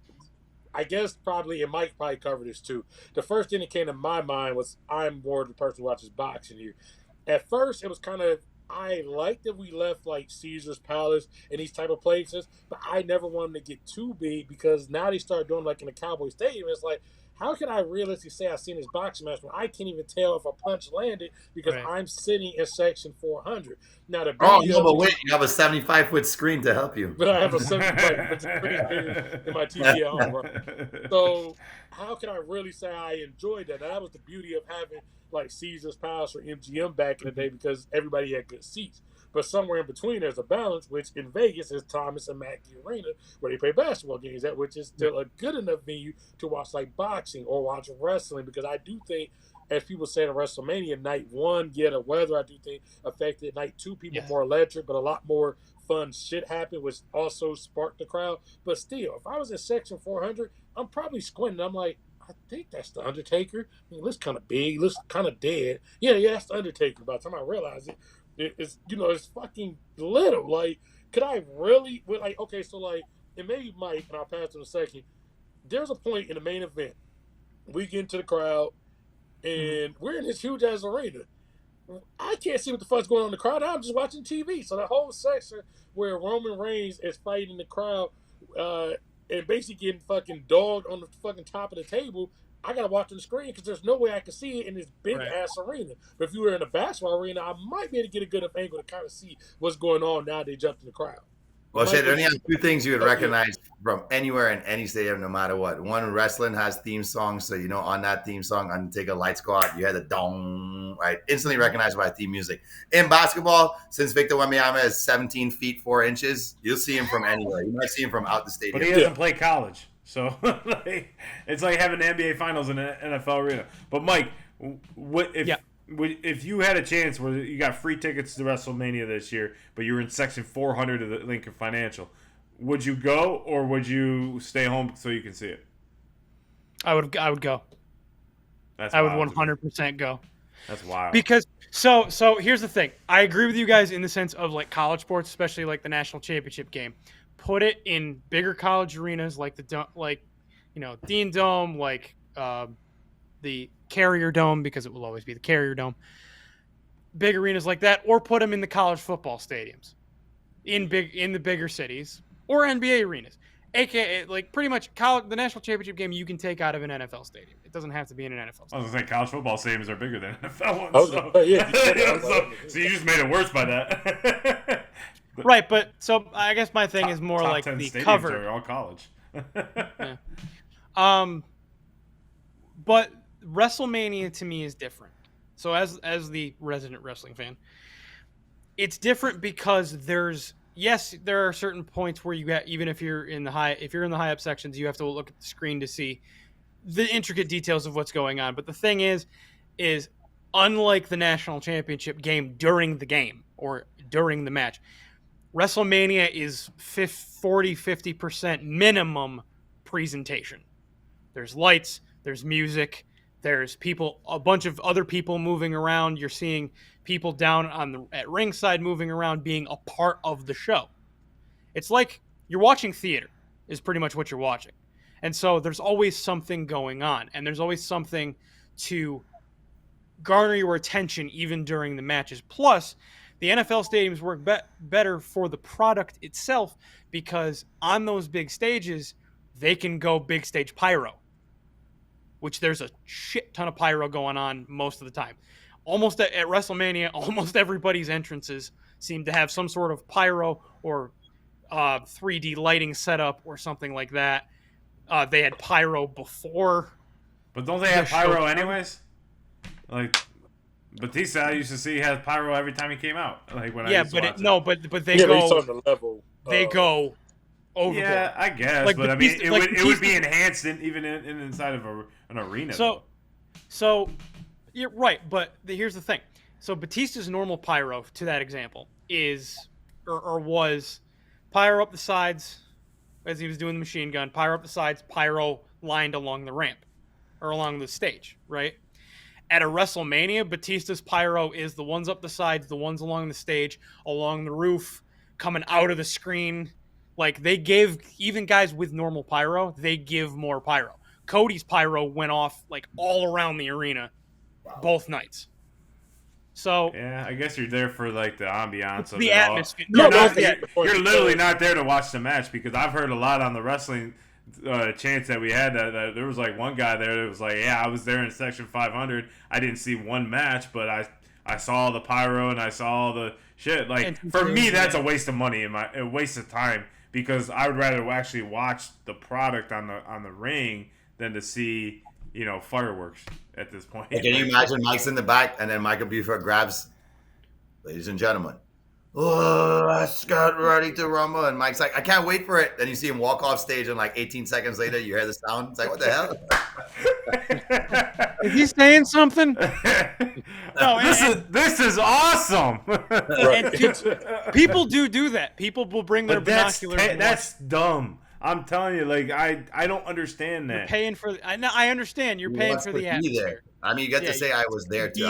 I guess probably, and Mike probably covered this too. The first thing that came to my mind was I'm more the person who watches boxing here. At first, it was kind of, I liked that we left like Caesar's Palace and these type of places, but I never wanted them to get too big because now they start doing like in the Cowboy Stadium. It's like, how can I realistically say I've seen this boxing match when I can't even tell if a punch landed because I'm sitting in section 400? Now the but wait, you have a 75-foot screen to help you. But I have a 75-foot screen in my TV at home, right? So how can I really say I enjoyed that? Now, that was the beauty of having like Caesar's Palace or MGM back in the day because everybody had good seats. But somewhere in between, there's a balance, which in Vegas is Thomas and Mackey Arena, where they play basketball games at, which is still a good enough venue to watch like boxing or watch wrestling. Because I do think, as people say at WrestleMania, night one, the weather, I do think affected. Night two, people more electric, but a lot more fun shit happened, which also sparked the crowd. But still, if I was in section 400, I'm probably squinting. I'm like, I think that's the Undertaker. I mean, it looks kind of big, looks kind of dead. Yeah, that's the Undertaker. By the time I realize it, it's it's fucking little. Like, could I really okay? So like, and maybe Mike, and I'll pass in a second. There's a point in the main event, we get into the crowd, and we're in this huge ass arena. I can't see what the fuck's going on in the crowd. I'm just watching TV. So the whole section where Roman Reigns is fighting the crowd, and basically getting fucking dogged on the fucking top of the table. I gotta watch on the screen because there's no way I can see it in this big ass arena. But if you were in a basketball arena, I might be able to get a good enough angle to kind of see what's going on now they jumped in the crowd. Well, shit, there only have two things you would recognize from anywhere in any stadium, no matter what. One, wrestling has theme songs, so on that theme song, Undertaker Light Squad, you had the dong, right? Instantly recognized by theme music. In basketball, since Victor Wembanyama is 17 feet 4 inches, you'll see him from anywhere. You might see him from out the stadium. But he doesn't play college. So it's like having the NBA Finals in an NFL arena. But Mike, if you had a chance where you got free tickets to WrestleMania this year, but you were in section 400 of the Lincoln Financial, would you go or would you stay home so you can see it? I would go. I would 100% go. That's wild. Because so here's the thing. I agree with you guys in the sense of like college sports, especially like the national championship game. Put it in bigger college arenas like Dean Dome, like the Carrier Dome, because it will always be the Carrier Dome. Big arenas like that, or put them in the college football stadiums in the bigger cities or NBA arenas. AKA, like, pretty much the national championship game you can take out of an NFL stadium. It doesn't have to be in an NFL stadium. I was going to say, college football stadiums are bigger than NFL ones. So you just made it worse by that. Right, but so I guess my thing is more like the cover. Are all college. Yeah. But WrestleMania to me is different. So as the resident wrestling fan, it's different because there are certain points where you get, even if you're in the high up sections, you have to look at the screen to see the intricate details of what's going on. But the thing is unlike the national championship game during the game or during the match, WrestleMania is 40-50% minimum presentation. There's lights, there's music, there's a bunch of other people moving around. You're seeing people down at ringside moving around, being a part of the show. It's like you're watching theater is pretty much what you're watching. And so there's always something going on, and there's always something to garner your attention even during the matches. Plus, the NFL stadiums work better for the product itself because on those big stages, they can go big stage pyro, which there's a shit ton of pyro going on most of the time. Almost at WrestleMania, almost everybody's entrances seem to have some sort of pyro or 3D lighting setup or something like that. They had pyro before. But don't they have pyro anyways? Like Batista, I used to see has pyro every time he came out. Like when I used to watch it. But they go on the level. They go overboard. Yeah, I guess. Like, but Batista, I mean, it would be enhanced even inside of an arena. So you're right, but here's the thing. So Batista's normal pyro, to that example, was pyro up the sides as he was doing the machine gun, pyro up the sides, pyro lined along the ramp or along the stage, right? At a WrestleMania, Batista's pyro is the ones up the sides, the ones along the stage, along the roof, coming out of the screen. Like, they give, even guys with normal pyro, they give more pyro. Cody's pyro went off, like, all around the arena both nights. So yeah, I guess you're there for, like, the ambiance of the it atmosphere. All. You're literally not there to watch the match, because I've heard a lot on the wrestling chance that we had that there was, like, one guy there that was like, yeah, I was there in section 500. I didn't see one match, but I saw the pyro and I saw the shit. Like, for me, that's a waste of money and a waste of time, because I would rather actually watch the product on the ring than to see, fireworks at this point. Can you imagine Mike's in the back and then Michael Buford grabs, ladies and gentlemen, let's get ready to rumble. And Mike's like, I can't wait for it. Then you see him walk off stage and like 18 seconds later, you hear the sound. It's like, what the hell? Is he saying something? No, this is awesome. And people do that. People will bring their binoculars. That's dumb. I'm telling you, like, I don't understand that. You're paying for. I understand. You're paying for the atmosphere. I mean, you get to say I was there too.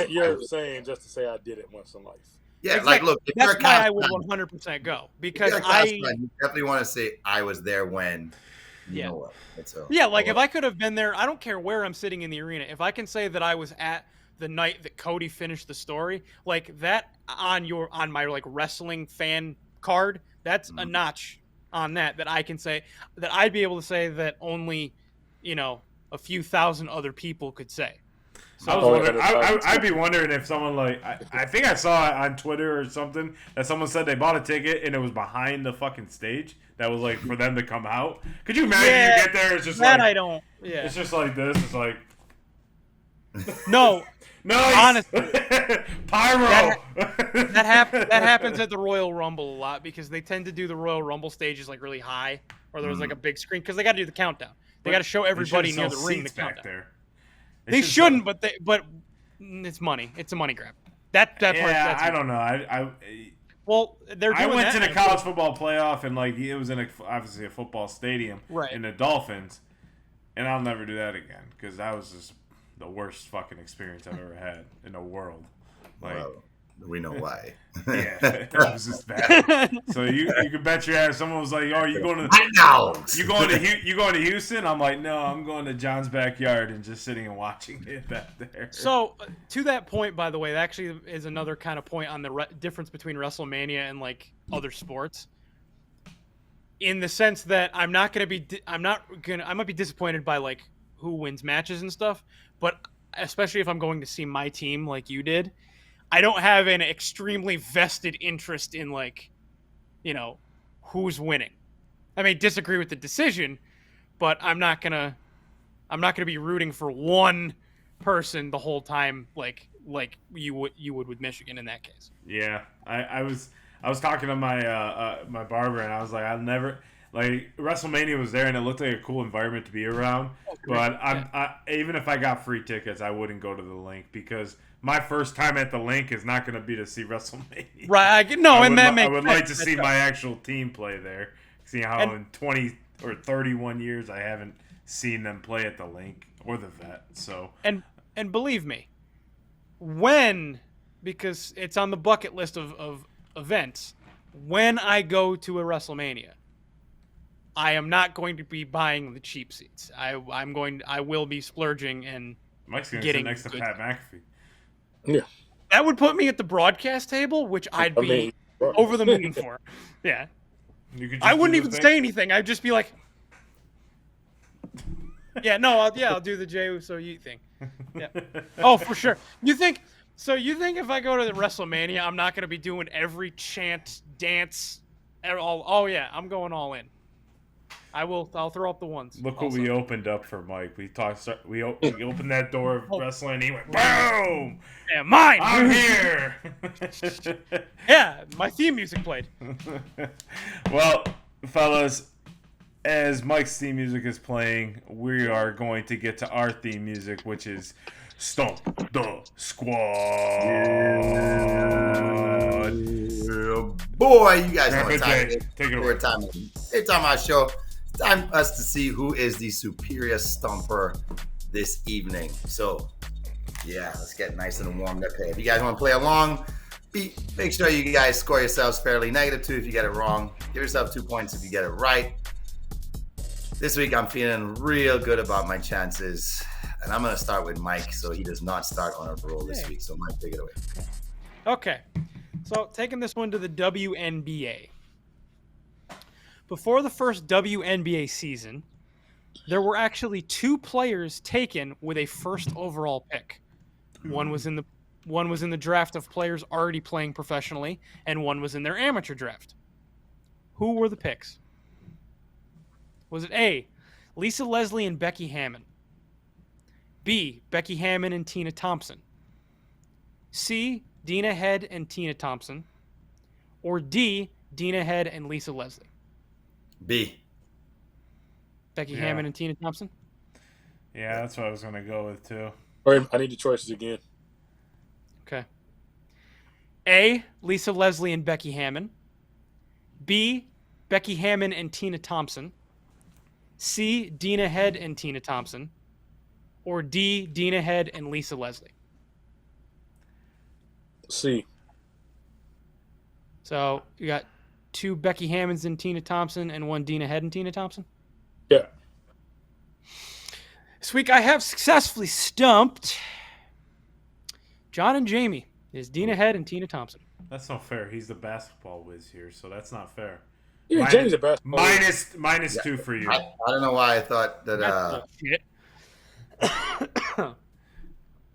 You're saying just to say I did it once in life. Yeah, exactly. Like, look, if that's why I would 100% go, because you definitely want to say I was there when. You know what? Like, if I could have been there, I don't care where I'm sitting in the arena. If I can say that I was at the night that Cody finished the story, like that on my like wrestling fan card, that's a notch on that I can say that I'd be able to say that only, a few thousand other people could say. So I'd be wondering if someone, like, I think I saw it on Twitter or something that someone said they bought a ticket and it was behind the fucking stage that was like for them to come out. Could you imagine you get there? It's just that like, I don't. Yeah. It's just like this. It's like no. Honestly, pyro. That happens at the Royal Rumble a lot, because they tend to do the Royal Rumble stages like really high, or there's like a big screen, because they got to do the countdown. They got to show everybody near the ring the countdown. There. They shouldn't, but it's money. It's a money grab. That part. Yeah, I don't know. Well, they're doing I went that to the college football playoff, and like it was obviously a football stadium, right? In the Dolphins, and I'll never do that again, because that was just the worst fucking experience I've ever had in the world. Like, well, we know why. Yeah, it was just bad. So you can bet your ass someone was like, "Oh, you going to? I know. You going to Houston?" I'm like, "No, I'm going to John's backyard and just sitting and watching it back there." So to that point, by the way, that actually is another kind of point on the difference between WrestleMania and like other sports. in the sense that I might be disappointed by like who wins matches and stuff, but especially if I'm going to see my team like you did, I don't have an extremely vested interest in like, who's winning. I may disagree with the decision, but I'm not gonna be rooting for one person the whole time like you would with Michigan in that case. Yeah, I was talking to my my barber, and I was like, I'll never like WrestleMania was there, and it looked like a cool environment to be around. But even if I got free tickets, I wouldn't go to the link because my first time at the link is not going to be to see WrestleMania. Right? I would like to see my actual team play there. See how in 20 or 31 years I haven't seen them play at the link or the Vet. So and believe me, because it's on the bucket list of events, when I go to a WrestleMania, I am not going to be buying the cheap seats. I will be splurging and Mike's going to sit next to Pat McAfee. Yeah, that would put me at the broadcast table, which I'd be over the moon for. Yeah, I wouldn't even say anything. I'd just be like, "Yeah, no, I'll do the Jey Uso Yeet thing." Yeah. Oh, for sure. You think if I go to the WrestleMania, I'm not going to be doing every chant, dance, oh yeah, I'm going all in. I'll throw up the ones. Look what we opened up for Mike. We opened that door of wrestling, and he went, boom! Yeah, mine! I'm here! Yeah, my theme music played. Well, fellas, as Mike's theme music is playing, we are going to get to our theme music, which is Stump the Squad. Yeah, boy, you guys know what time it is. Take it away. It's time our show. It's time for us to see who is the superior stumper this evening. So, yeah, let's get nice and warmed up here. If you guys want to play along, make sure you guys score yourselves fairly. -2 if you get it wrong. Give yourself 2 points if you get it right. This week, I'm feeling real good about my chances. And I'm going to start with Mike, so he does not start on a roll this week. So, Mike, take it away. Okay. So, taking this one to the WNBA. Before the first WNBA season, there were actually 2 players taken with a first overall pick. One was in the draft of players already playing professionally, and one was in their amateur draft. Who were the picks? Was it A, Lisa Leslie and Becky Hammon? B, Becky Hammon and Tina Thompson? C, Dina Head and Tina Thompson? Or D, Dina Head and Lisa Leslie? B. Becky Hammon and Tina Thompson? Yeah, that's what I was going to go with, too. All right, I need the choices again. Okay. A, Lisa Leslie and Becky Hammon. B, Becky Hammon and Tina Thompson. C, Dina Head and Tina Thompson. Or D, Dina Head and Lisa Leslie. C. So you got 2 Becky Hammons and Tina Thompson and 1 Dina Head and Tina Thompson? Yeah. This week I have successfully stumped John and Jamie. Is Dina Head and Tina Thompson. That's not fair. He's the basketball whiz here, so that's not fair. Yeah, Jamie's the best. Minus 2 for you. I don't know why I thought that.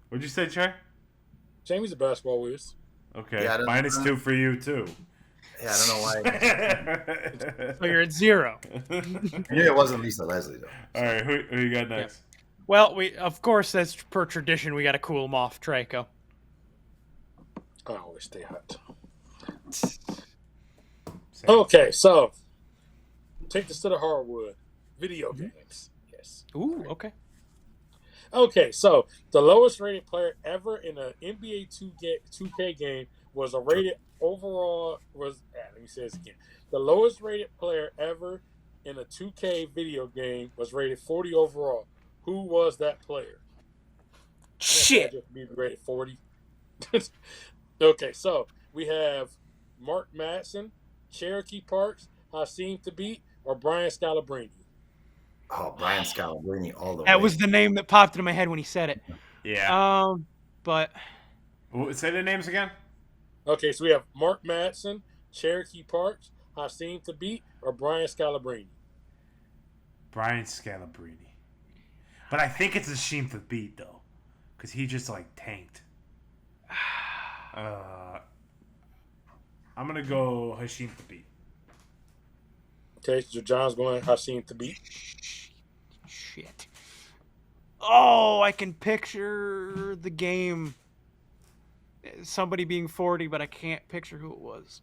What'd you say, Trey? Jamie's a basketball whiz. Okay, yeah, -2 for you, too. Yeah, I don't know why. So you're at 0. Yeah, it wasn't Lisa Leslie, though. All right, who you got next? Yeah. Well, of course, as per tradition, we got to cool them off. Trey, go. I always stay hot. Okay, so take this to the hardwood. Video games. Yes. Ooh, okay. Okay, so the lowest rated player ever in an NBA 2K game was a rated overall let me say this again. The lowest rated player ever in a 2K video game was rated 40 overall. Who was that player? Shit. Just be rated 40. Okay, so we have Mark Madsen, Cherokee Parks, Hakeem Thabit, or Brian Scalabrine. Oh, Brian Scalabrine all the way. That was the name that popped into my head when he said it. Yeah. But say the names again. Okay, so we have Mark Madsen, Cherokee Parks, Hassim Thabit, or Brian Scalabrine? Brian Scalabrine. But I think it's Hassim Thabit, though. Because he just, like, tanked. I'm going to go Hassim Thabit. Okay, so John's going Hassim Thabit. Shit. Oh, I can picture the game. Somebody being 40, but I can't picture who it was.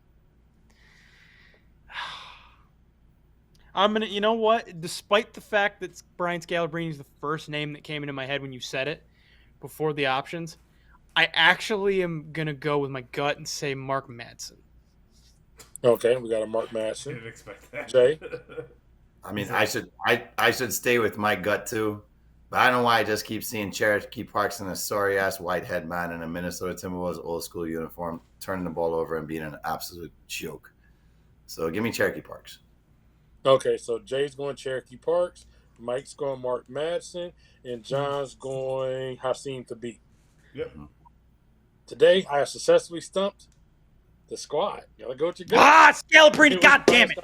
I'm gonna, you know what? Despite the fact that Brian Scalabrine is the first name that came into my head when you said it before the options, I actually am gonna go with my gut and say Mark Madsen. Okay, we got a Mark Madsen. Didn't expect that. Jay? I mean, I should stay with my gut too, but I don't know why I just keep seeing Cherokee Parks in a sorry ass white head man in a Minnesota Timberwolves old school uniform, turning the ball over and being an absolute joke. So give me Cherokee Parks. Okay, so Jay's going Cherokee Parks, Mike's going Mark Madsen, and John's going Hassim Thabit. Yep. Today, I have successfully stumped the squad. Gotta go with your gut. Ah, Scalabrine! God damn it!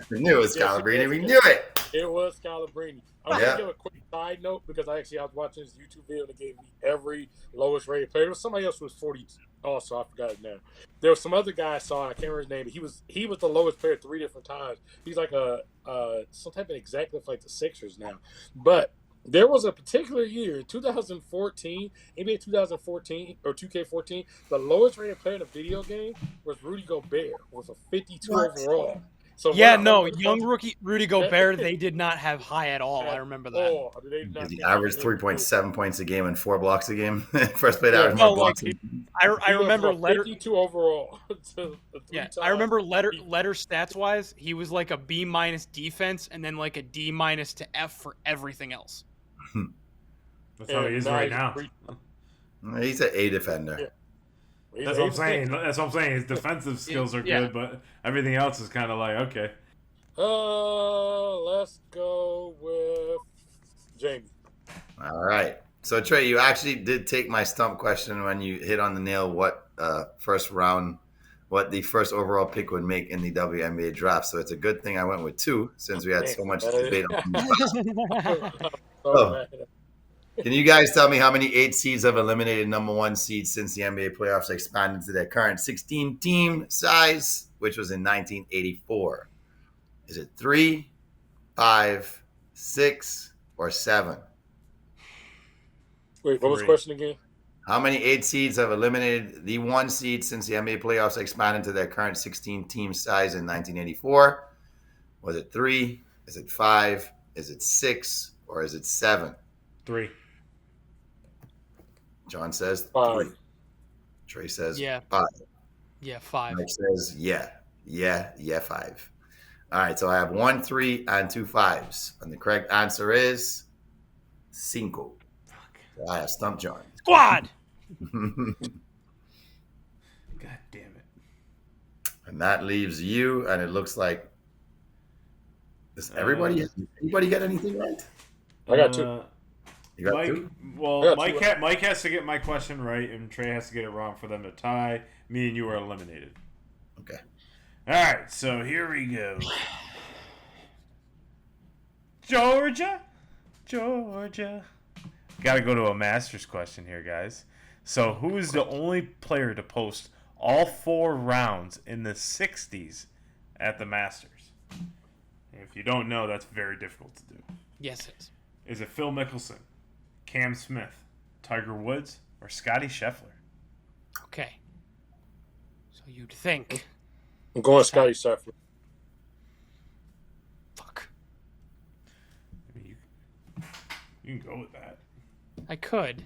We knew it was Scalabrine. We knew it. It was Scalabrine. I'm going to give a quick side note because I was watching this YouTube video and it gave me every lowest rated player. There was somebody else who was 40 also. I forgot his name. There was some other guy I saw, and I can't remember his name, but he was the lowest player 3 different times. He's like some type of executive like the Sixers now. But there was a particular year, 2014, NBA 2014 or 2K14, the lowest rated player in a video game was Rudy Gobert with a 52 overall. So yeah, no, young rookie Rudy Gobert, they did not have high at all. I remember that. Oh, He averaged 3.7 points a game and 4 blocks a game. First played average more blocks. I remember letter 52 overall. I remember letter stats wise, he was like a B- defense and then like a D- to F for everything else. That's how he is right now. He's an A defender. Yeah. That's what I'm saying. That's what I'm saying. His defensive skills are good, but everything else is kind of like, okay. Let's go with Jamie. All right. So, Trey, you actually did take my stump question when you hit on the nail what the first overall pick would make in the WNBA draft. So it's a good thing I went with 2 since we had so much debate on Can you guys tell me how many 8 seeds have eliminated number 1 seeds since the NBA playoffs expanded to their current 16-team size, which was in 1984? Is it 3, 5, 6, or 7? Wait, what was the question again? How many 8 seeds have eliminated the 1 seed since the NBA playoffs expanded to their current 16-team size in 1984? Was it 3? Is it 5? Is it 6? Or is it 7? 3. John says 5. 3. Trey says 5. Yeah, 5. Mike says 5. All right, so I have 1, 3, and 2 5s. And the correct answer is Cinco. Fuck. So I have stumped John. Squad! God damn it. And that leaves you, and it looks like does anybody get anything right? I got 2. You got Mike, 2? well, Mike has to get my question right, and Trey has to get it wrong for them to tie. Me and you are eliminated. Okay. All right, so here we go. Georgia. Got to go to a Masters question here, guys. So who is the only player to post all 4 rounds in the 60s at the Masters? If you don't know, that's very difficult to do. Yes, it is. Is it Phil Mickelson, Cam Smith, Tiger Woods, or Scotty Scheffler? Okay. So you'd think. I'm going Scotty Scheffler. Fuck. I mean, you can go with that. I could.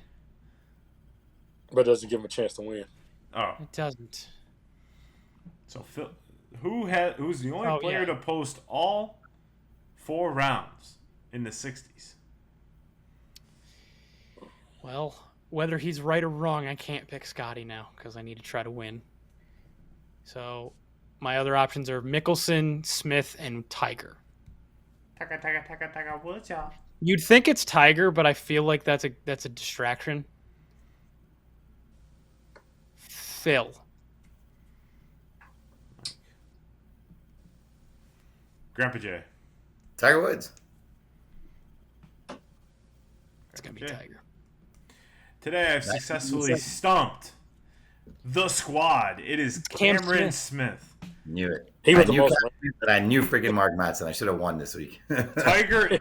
But it doesn't give him a chance to win. Oh. It doesn't. So Phil, who's the only player to post all 4 rounds in the 60s? Well, whether he's right or wrong, I can't pick Scotty now because I need to try to win. So my other options are Mickelson, Smith, and Tiger. Tiger Woods, y'all. You'd think it's Tiger, but I feel like that's a distraction. Phil. Grandpa J. Tiger Woods. It's going to be Tiger. Today I've successfully stumped the squad. It is Cameron Smith. Knew it. He was the most. I knew freaking Mark Madsen. I should have won this week. Tiger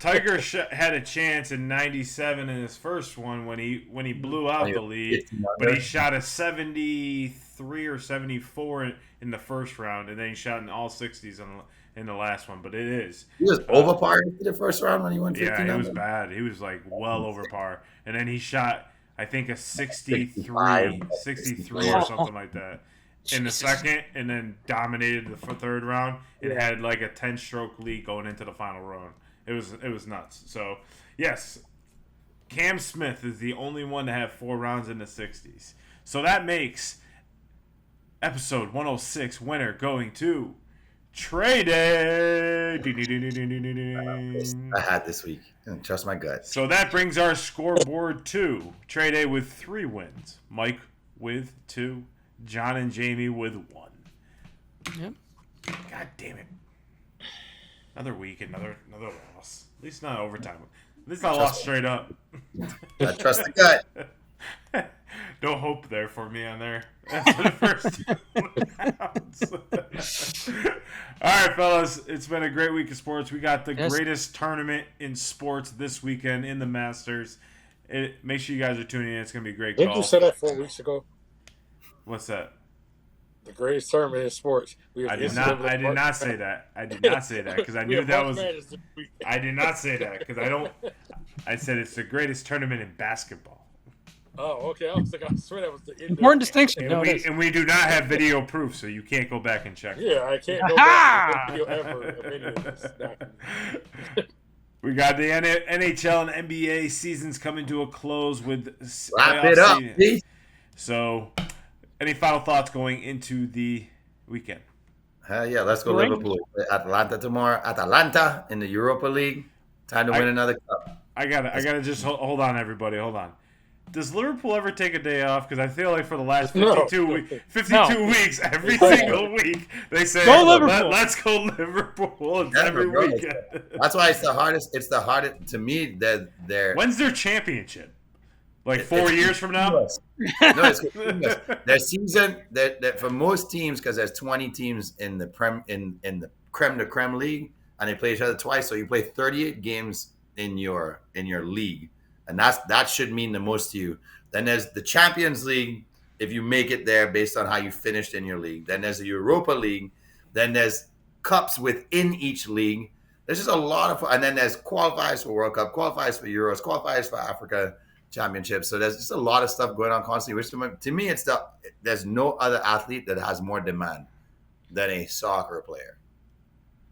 had a chance in '97 in his first one when he blew out the lead, but he shot a 73 or 74 in the first round, and then he shot in all 60s in the last one. But it is. He was over par in the first round when he won 15. Yeah, he was bad. He was like well over par, and then he shot I think a 63 or something like that in the second, and then dominated the third round. It had like a 10-stroke lead going into the final round. It was nuts. So yes, Cam Smith is the only one to have 4 rounds in the 60s. So that makes episode 106 winner going to Trey Day. I had this week. Trust my gut. So that brings our scoreboard to Trey Day with 3 wins, Mike with 2, John and Jamie with 1. Yep. God damn it! Another week, another loss. At least not overtime. At least not lost straight up. I trust the gut. No hope there for me on there. After the first 2 rounds. All right, fellas. It's been a great week of sports. We got the greatest tournament in sports this weekend in the Masters. Make sure you guys are tuning in. It's going to be a great golf. Didn't you say that 4 weeks ago? What's that? The greatest tournament in sports. I did not say that. I did not say that because I knew that was. I did not say that because I don't. I said it's the greatest tournament in basketball. Oh, okay. I was like, I swear that was the important distinction. And we do not have video proof, so you can't go back and check. Yeah, I can't go back and video ever of any of this. We got the NHL and NBA seasons coming to a close with wrap it up. So, any final thoughts going into the weekend? Hell yeah, let's go Liverpool. Atlanta tomorrow. Atalanta in the Europa League. Time to win another cup. I gotta just hold on, everybody. Hold on. Does Liverpool ever take a day off? Because I feel like for the last 52 weeks, every single week, they say, let's go Liverpool. It's every weekend. That's why it's the hardest. It's the hardest to me. When's their championship? Like 4 years from now? No, it's their season. That for most teams, because there's 20 teams in the the creme de creme league, and they play each other twice. So you play 38 games in your league. And that should mean the most to you. Then there's the Champions League, if you make it there based on how you finished in your league. Then there's the Europa League. Then there's cups within each league. There's just a lot of fun. And then there's qualifiers for World Cup, qualifiers for Euros, qualifiers for Africa Championships. So there's just a lot of stuff going on constantly. Which to me, there's no other athlete that has more demand than a soccer player.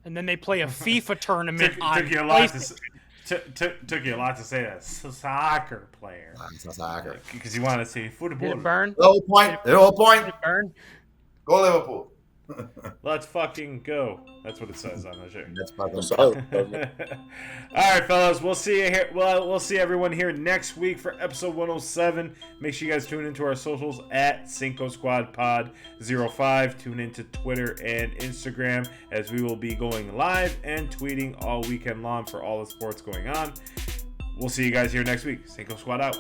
And then they play a FIFA tournament took you a lot to say that. Soccer player. Soccer. Because you want to say football. Did it burn? Low point. Did it burn? Go Liverpool. Let's fucking go. That's what it says on the shirt. That's fucking All right, fellas. We'll see you here. Well, we'll see everyone here next week for episode 107. Make sure you guys tune into our socials at Cinco Squad Pod 05. Tune into Twitter and Instagram as we will be going live and tweeting all weekend long for all the sports going on. We'll see you guys here next week. Cinco Squad out.